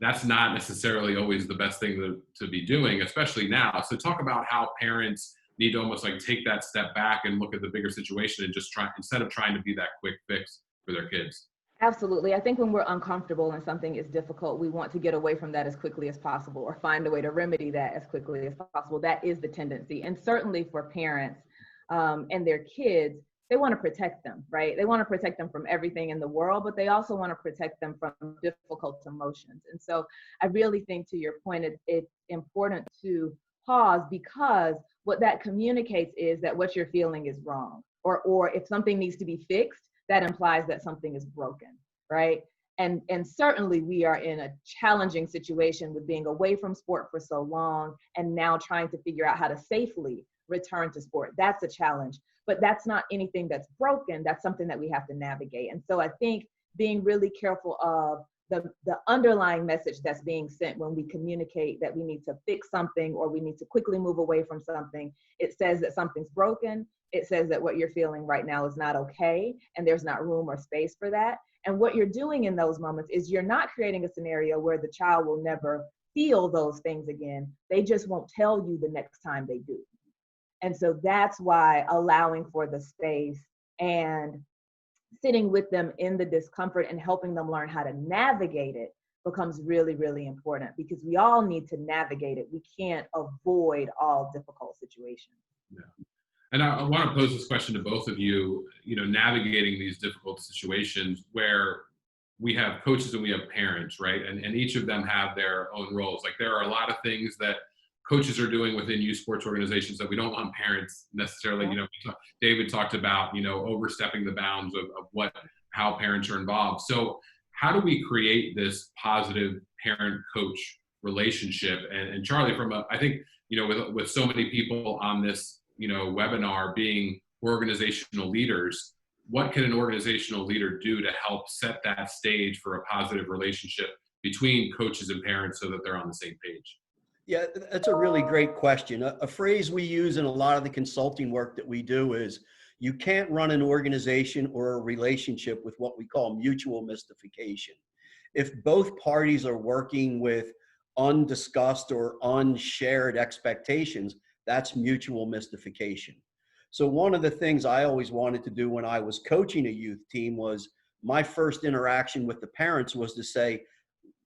that's not necessarily always the best thing to be doing, especially now. So talk about how parents need to almost like take that step back and look at the bigger situation and just instead of trying to be that quick fix for their kids. Absolutely. I think when we're uncomfortable and something is difficult, we want to get away from that as quickly as possible, or find a way to remedy that as quickly as possible. That is the tendency. And certainly for parents and their kids, they want to protect them, right? They want to protect them from everything in the world, but they also want to protect them from difficult emotions. And so I really think, to your point, it's important to pause, because what that communicates is that what you're feeling is wrong, or if something needs to be fixed, that implies that something is broken, right? And certainly we are in a challenging situation with being away from sport for so long and now trying to figure out how to safely return to sport. That's a challenge, but that's not anything that's broken. That's something that we have to navigate. And so I think being really careful of the underlying message that's being sent when we communicate that we need to fix something or we need to quickly move away from something. It says that something's broken. It says that what you're feeling right now is not okay, and there's not room or space for that. And what you're doing in those moments is you're not creating a scenario where the child will never feel those things again. They just won't tell you the next time they do. And so that's why allowing for the space and sitting with them in the discomfort and helping them learn how to navigate it becomes really, really important, because we all need to navigate it. We can't avoid all difficult situations. Yeah. And I want to pose this question to both of you, navigating these difficult situations where we have coaches and we have parents, right? And each of them have their own roles. Like, there are a lot of things that coaches are doing within youth sports organizations that we don't want parents necessarily, David talked about, overstepping the bounds of how parents are involved. So how do we create this positive parent-coach relationship? And Charlie, I think, with so many people on this, webinar being organizational leaders, what can an organizational leader do to help set that stage for a positive relationship between coaches and parents so that they're on the same page? Yeah, that's a really great question. A phrase we use in a lot of the consulting work that we do is, you can't run an organization or a relationship with what we call mutual mystification. If both parties are working with undiscussed or unshared expectations, that's mutual mystification. So one of the things I always wanted to do when I was coaching a youth team was, my first interaction with the parents was to say,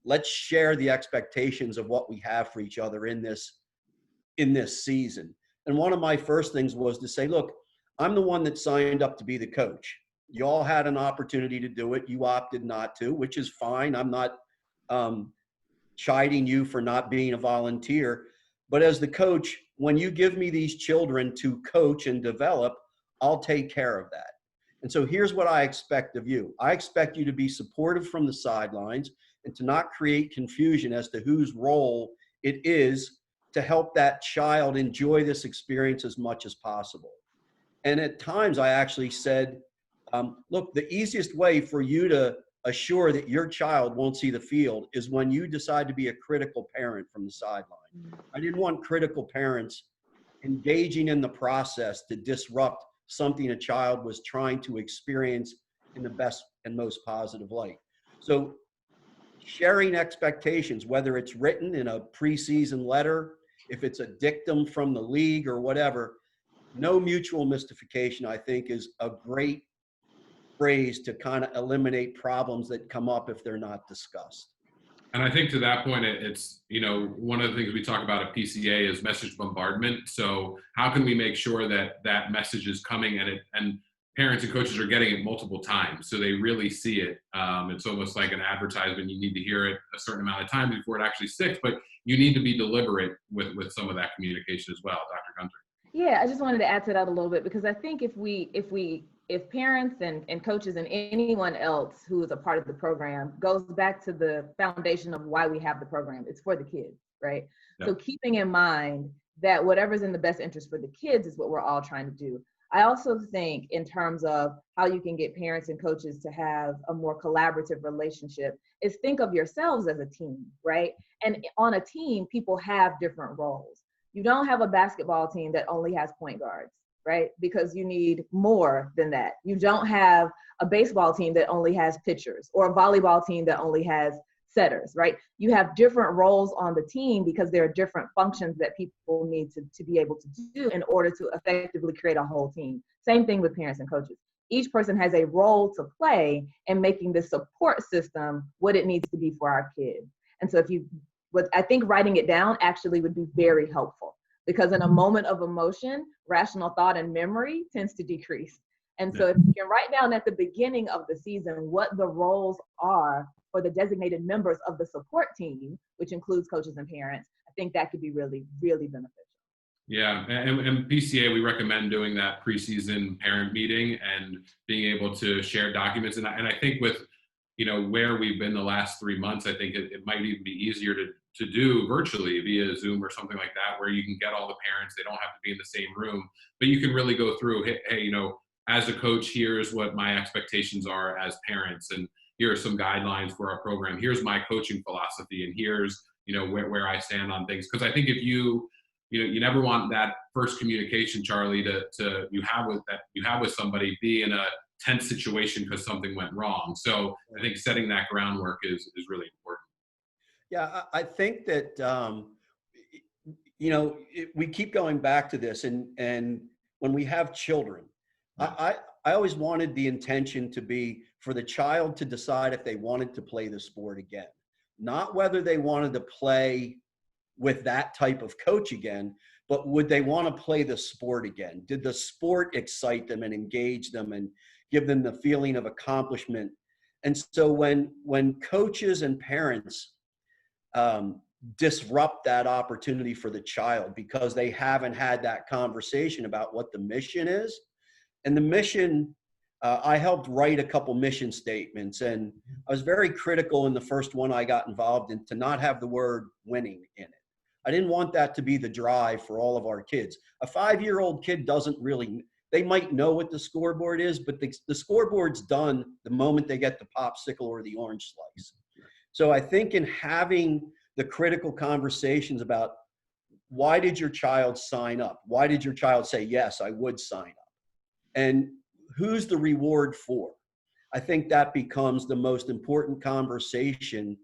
let's share the expectations of what we have for each other in this season. And one of my first things was to say, look, I'm the one that signed up to be the coach. You all had an opportunity to do it. You opted not to, which is fine. I'm not chiding you for not being a volunteer. But as the coach, when you give me these children to coach and develop, I'll take care of that. And so here's what I expect of you. I expect you to be supportive from the sidelines and to not create confusion as to whose role it is to help that child enjoy this experience as much as possible. And at times I actually said, look, the easiest way for you to assure that your child won't see the field is when you decide to be a critical parent from the sideline. I didn't want critical parents engaging in the process to disrupt something a child was trying to experience in the best and most positive light. So sharing expectations, whether it's written in a preseason letter, if it's a dictum from the league or whatever, no mutual mystification, I think, is a great phrase to kind of eliminate problems that come up if they're not discussed. And I think to that point, it's, one of the things we talk about at PCA is message bombardment. So how can we make sure that that message is coming and parents and coaches are getting it multiple times so they really see it? It's almost like an advertisement. You need to hear it a certain amount of times before it actually sticks, but you need to be deliberate with some of that communication as well, Dr. Gunter. Yeah, I just wanted to add to that a little bit, because I think if parents and coaches and anyone else who is a part of the program goes back to the foundation of why we have the program, it's for the kids, right? Yep. So keeping in mind that whatever's in the best interest for the kids is what we're all trying to do. I also think in terms of how you can get parents and coaches to have a more collaborative relationship is think of yourselves as a team, right? And on a team, people have different roles. You don't have a basketball team that only has point guards, right? Because you need more than that. You don't have a baseball team that only has pitchers, or a volleyball team that only has setters, right? You have different roles on the team because there are different functions that people need to be able to do in order to effectively create a whole team. Same thing with parents and coaches. Each person has a role to play in making the support system what it needs to be for our kids. And so I think writing it down actually would be very helpful, because in a moment of emotion, rational thought and memory tends to decrease. And so if you can write down at the beginning of the season what the roles are for the designated members of the support team, which includes coaches and parents, I think that could be really, really beneficial. Yeah, and PCA, we recommend doing that preseason parent meeting and being able to share documents. And I think with where we've been the last 3 months, I think it might even be easier to do virtually via Zoom or something like that, where you can get all the parents. They don't have to be in the same room, but you can really go through, hey, as a coach, here's what my expectations are as parents, and here are some guidelines for our program. Here's my coaching philosophy, and here's where I stand on things. Because I think if you never want that first communication, Charlie, to you have with somebody be in a tense situation because something went wrong. So I think setting that groundwork is really important. Yeah, I think that we keep going back to this, and when we have children, I always wanted the intention to be for the child to decide if they wanted to play the sport again, not whether they wanted to play with that type of coach again, but would they want to play the sport again? Did the sport excite them and engage them and give them the feeling of accomplishment? And so when coaches and parents disrupt that opportunity for the child because they haven't had that conversation about what the mission is, and the mission, I helped write a couple mission statements, and I was very critical in the first one I got involved in to not have the word winning in it. I didn't want that to be the drive for all of our kids. A 5-year-old kid doesn't really, they might know what the scoreboard is, but the scoreboard's done the moment they get the popsicle or the orange slice. So I think in having the critical conversations about why did your child sign up? Why did your child say, yes, I would sign up? And who's the reward for? I think that becomes the most important conversation.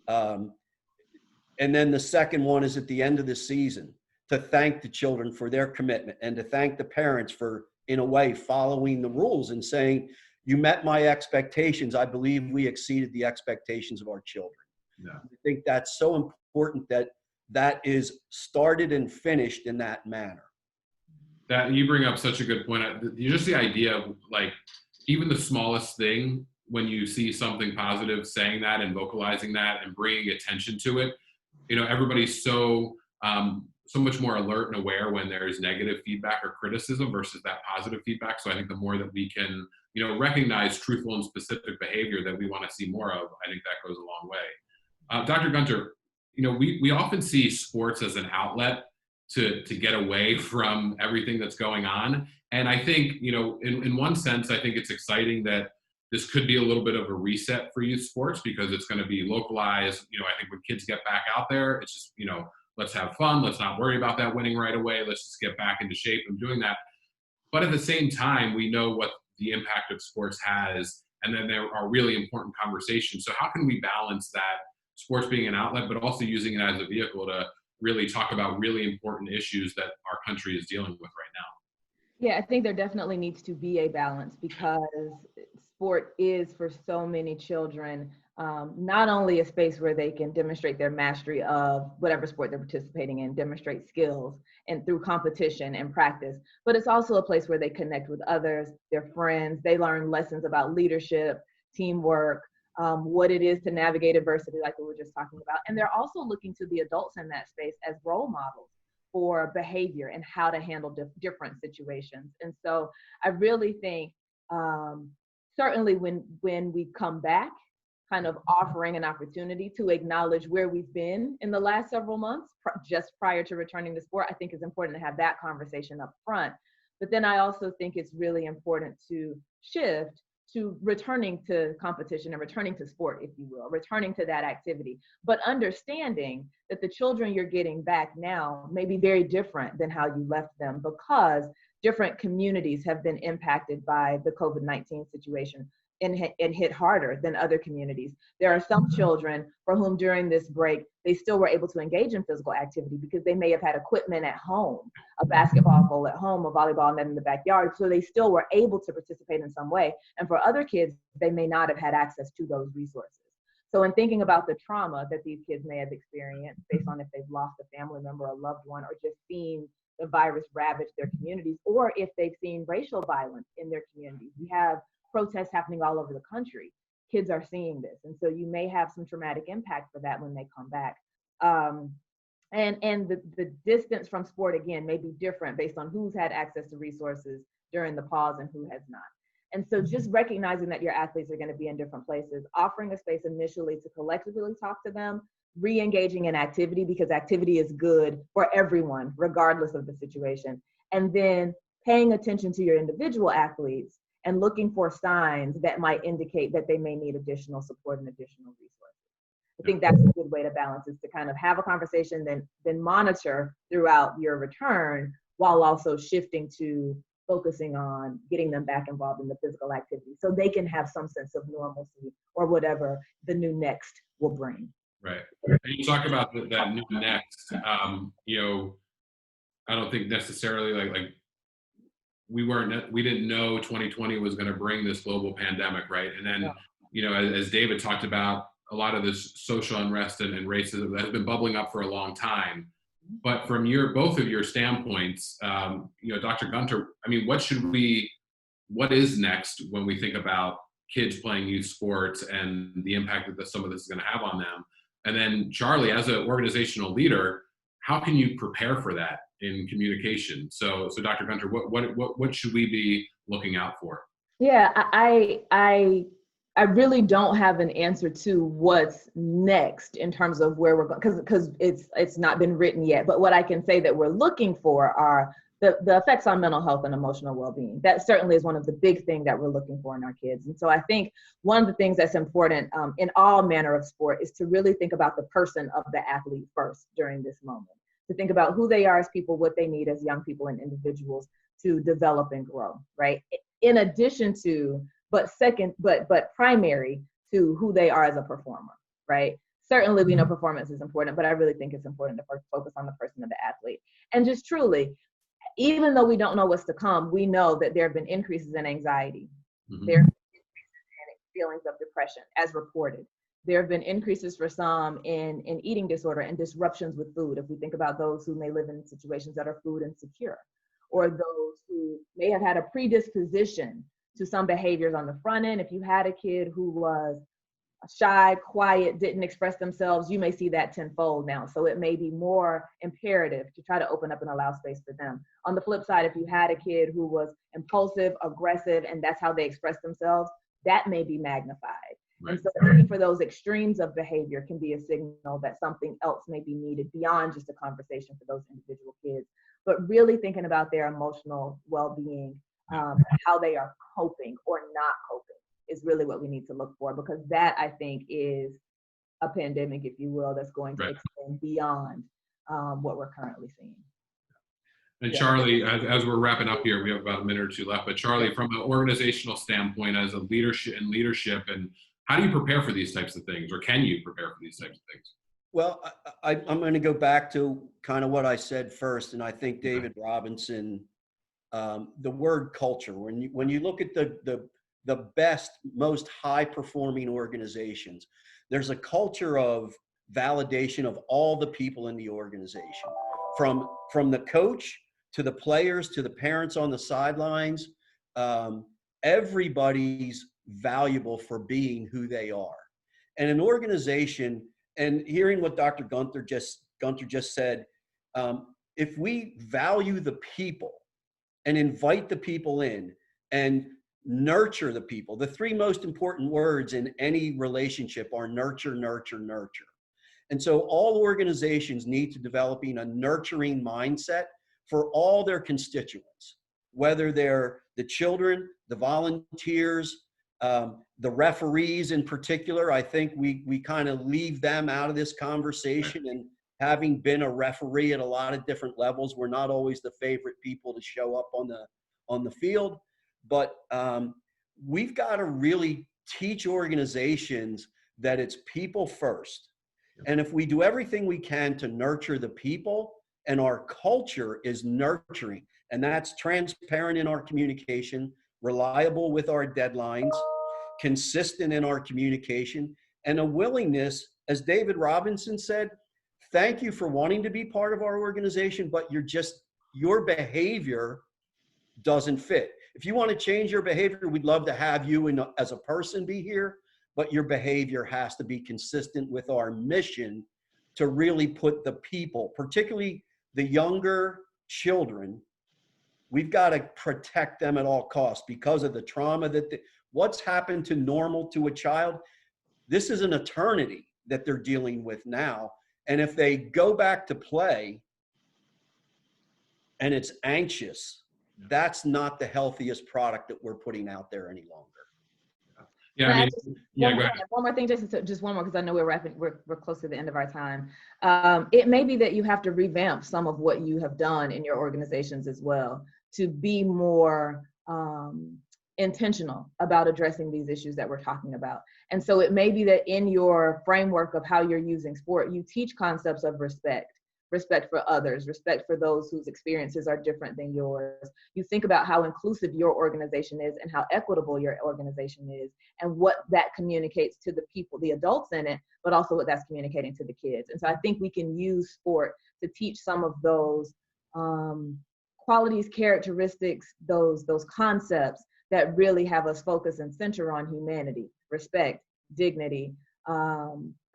And then the second one is at the end of the season, to thank the children for their commitment and to thank the parents for, in a way, following the rules and saying, you met my expectations. I believe we exceeded the expectations of our children. Yeah. I think that's so important that is started and finished in that manner. That you bring up such a good point. Just the idea of even the smallest thing, when you see something positive, saying that and vocalizing that and bringing attention to it. Everybody's so much more alert and aware when there is negative feedback or criticism versus that positive feedback. So I think the more that we can, recognize truthful and specific behavior that we want to see more of, I think that goes a long way. Dr. Gunter, we often see sports as an outlet to get away from everything that's going on. And I think, in one sense, I think it's exciting that this could be a little bit of a reset for youth sports because it's going to be localized. I think when kids get back out there, it's just, let's have fun. Let's not worry about that winning right away. Let's just get back into shape and doing that. But at the same time, we know what the impact of sports has. And then there are really important conversations. So how can we balance that, sports being an outlet, but also using it as a vehicle to really talk about really important issues that our country is dealing with right now? Yeah, I think there definitely needs to be a balance because sport is for so many children, not only a space where they can demonstrate their mastery of whatever sport they're participating in, demonstrate skills and through competition and practice, but it's also a place where they connect with others, their friends, they learn lessons about leadership, teamwork, what it is to navigate adversity like we were just talking about. And they're also looking to the adults in that space as role models for behavior and how to handle different situations. And so I really think certainly when we come back, kind of offering an opportunity to acknowledge where we've been in the last several months, just prior to returning to sport, I think it's important to have that conversation up front. But then I also think it's really important to shift to returning to competition and returning to sport, if you will, returning to that activity, but understanding that the children you're getting back now may be very different than how you left them because different communities have been impacted by the COVID-19 situation and hit harder than other communities. There are some children for whom during this break, they still were able to engage in physical activity because they may have had equipment at home, a basketball goal at home, a volleyball net in the backyard, so they still were able to participate in some way. And for other kids, they may not have had access to those resources. So in thinking about the trauma that these kids may have experienced based on if they've lost a family member, a loved one, or just seen the virus ravage their communities, or if they've seen racial violence in their communities. We have protests happening all over the country. Kids are seeing this. And so you may have some traumatic impact for that when they come back. And the distance from sport, again, may be different based on who's had access to resources during the pause and who has not. And so just recognizing that your athletes are going to be in different places, offering a space initially to collectively talk to them, re-engaging in activity, because activity is good for everyone, regardless of the situation. And then paying attention to your individual athletes and looking for signs that might indicate that they may need additional support and additional resources. I think that's a good way to balance, is to kind of have a conversation, then monitor throughout your return, while also shifting to focusing on getting them back involved in the physical activity so they can have some sense of normalcy or whatever the new next will bring. Right. And you talk about that new next, you know, I don't think necessarily like we didn't know 2020 was going to bring this global pandemic, right? And then, you know, as David talked about, a lot of this social unrest and racism that has been bubbling up for a long time. But from both of your standpoints, you know, Dr. Gunter, I mean, what is next when we think about kids playing youth sports and the impact that some of this is going to have on them? And then Charlie, as an organizational leader, how can you prepare for that in communication? So Dr. Gunter, what should we be looking out for? Yeah, I really don't have an answer to what's next in terms of where we're going, because it's not been written yet. But what I can say that we're looking for are the effects on mental health and emotional well-being. That certainly is one of the big things that we're looking for in our kids. And so I think one of the things that's important in all manner of sport is to really think about the person of the athlete first during this moment, to think about who they are as people, what they need as young people and individuals to develop and grow, right? In addition to, but primary to who they are as a performer, right? Certainly we know performance is important, but I really think it's important to focus on the person of the athlete. And just truly, even though we don't know what's to come, we know that there have been increases in anxiety. There have been increases in feelings of depression, as reported. There have been increases for some in eating disorder and disruptions with food. If we think about those who may live in situations that are food insecure, or those who may have had a predisposition to some behaviors on the front end. If you had a kid who was shy, quiet, didn't express themselves, you may see that tenfold now. So it may be more imperative to try to open up and allow space for them. On the flip side, if you had a kid who was impulsive, aggressive, and that's how they express themselves, that may be magnified. Right. And so looking for those extremes of behavior can be a signal that something else may be needed beyond just a conversation for those individual kids, but really thinking about their emotional well-being, how they are coping or not coping is really what we need to look for, because that, I think, is a pandemic, if you will, that's going to extend beyond what we're currently seeing. And Charlie, as we're wrapping up here, we have about a minute or two left, but Charlie, from an organizational standpoint, as a leadership, and how do you prepare for these types of things, or can you prepare for these types of things? Well, I'm going to go back to kind of what I said first, and I think David Robinson, the word culture, when you look at the best, most high-performing organizations, there's a culture of validation of all the people in the organization, from the coach to the players to the parents on the sidelines. Everybody's valuable for being who they are. And an organization, and hearing what Dr. Gunter just said, if we value the people and invite the people in and nurture the people, the three most important words in any relationship are nurture, nurture, nurture. And so all organizations need to develop a nurturing mindset for all their constituents, whether they're the children, the volunteers, the referees in particular. I think we kind of leave them out of this conversation, and having been a referee at a lot of different levels, we're not always the favorite people to show up on the field. But we've got to really teach organizations that it's people first. And if we do everything we can to nurture the people, and our culture is nurturing, and that's transparent in our communication, reliable with our deadlines, consistent in our communication, and a willingness, as David Robinson said, thank you for wanting to be part of our organization, but your behavior doesn't fit. If you want to change your behavior, we'd love to have you as a person be here, but your behavior has to be consistent with our mission to really put the people, particularly the younger children, We've got to protect them at all costs because of the trauma what's happened to normal to a child. This is an eternity that they're dealing with now. And if they go back to play and it's anxious, that's not the healthiest product that we're putting out there any longer. Yeah, I mean, go ahead. One more thing, Jason, just one more, because I know we're close to the end of our time. It may be that you have to revamp some of what you have done in your organizations as well to be more intentional about addressing these issues that we're talking about. And so it may be that in your framework of how you're using sport, you teach concepts of respect for others, respect for those whose experiences are different than yours. You think about how inclusive your organization is and how equitable your organization is and what that communicates to the people, the adults in it, but also what that's communicating to the kids. And so I think we can use sport to teach some of those qualities, characteristics, those concepts that really have us focus and center on humanity, respect, dignity,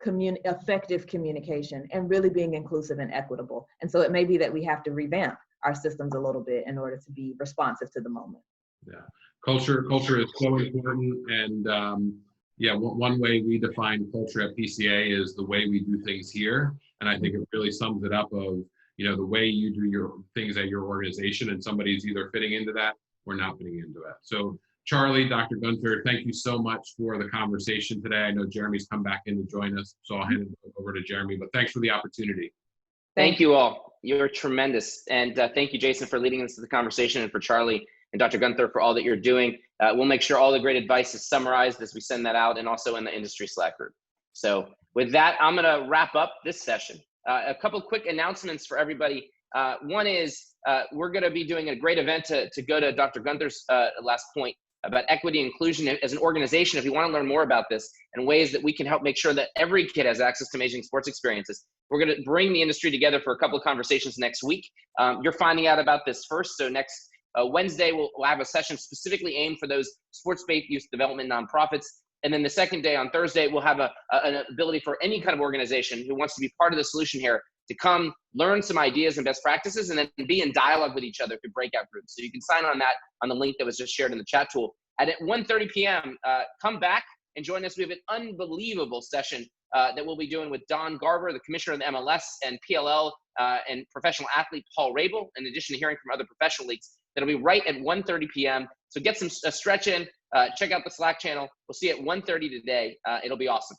effective communication, and really being inclusive and equitable. And so it may be that we have to revamp our systems a little bit in order to be responsive to the moment. Yeah, culture is so important. And one way we define culture at PCA is the way we do things here. And I think it really sums it up of, the way you do your things at your organization, and somebody's either fitting into that or not fitting into it. So Charlie, Dr. Gunther, thank you so much for the conversation today. I know Jeremy's come back in to join us, so I'll hand it over to Jeremy, but thanks for the opportunity. Thank you all. You're tremendous. And thank you, Jason, for leading us to the conversation, and for Charlie and Dr. Gunther for all that you're doing. We'll make sure all the great advice is summarized as we send that out, and also in the industry Slack group. So with that, I'm going to wrap up this session. A couple quick announcements for everybody. One is we're going to be doing a great event to go to Dr. Gunther's last point about equity and inclusion as an organization. If you want to learn more about this and ways that we can help make sure that every kid has access to amazing sports experiences, we're going to bring the industry together for a couple of conversations next week. You're finding out about this first. So next Wednesday, we'll have a session specifically aimed for those sports-based youth development nonprofits. And then the second day, on Thursday, we'll have an ability for any kind of organization who wants to be part of the solution here to come learn some ideas and best practices, and then be in dialogue with each other through breakout groups. So you can sign on that on the link that was just shared in the chat tool. And at 1:30 p.m., come back and join us. We have an unbelievable session that we'll be doing with Don Garber, the commissioner of the MLS, and PLL, and professional athlete Paul Rabel, in addition to hearing from other professional leagues. That'll be right at 1:30 p.m. So get a stretch in, check out the Slack channel. We'll see you at 1:30 today. It'll be awesome.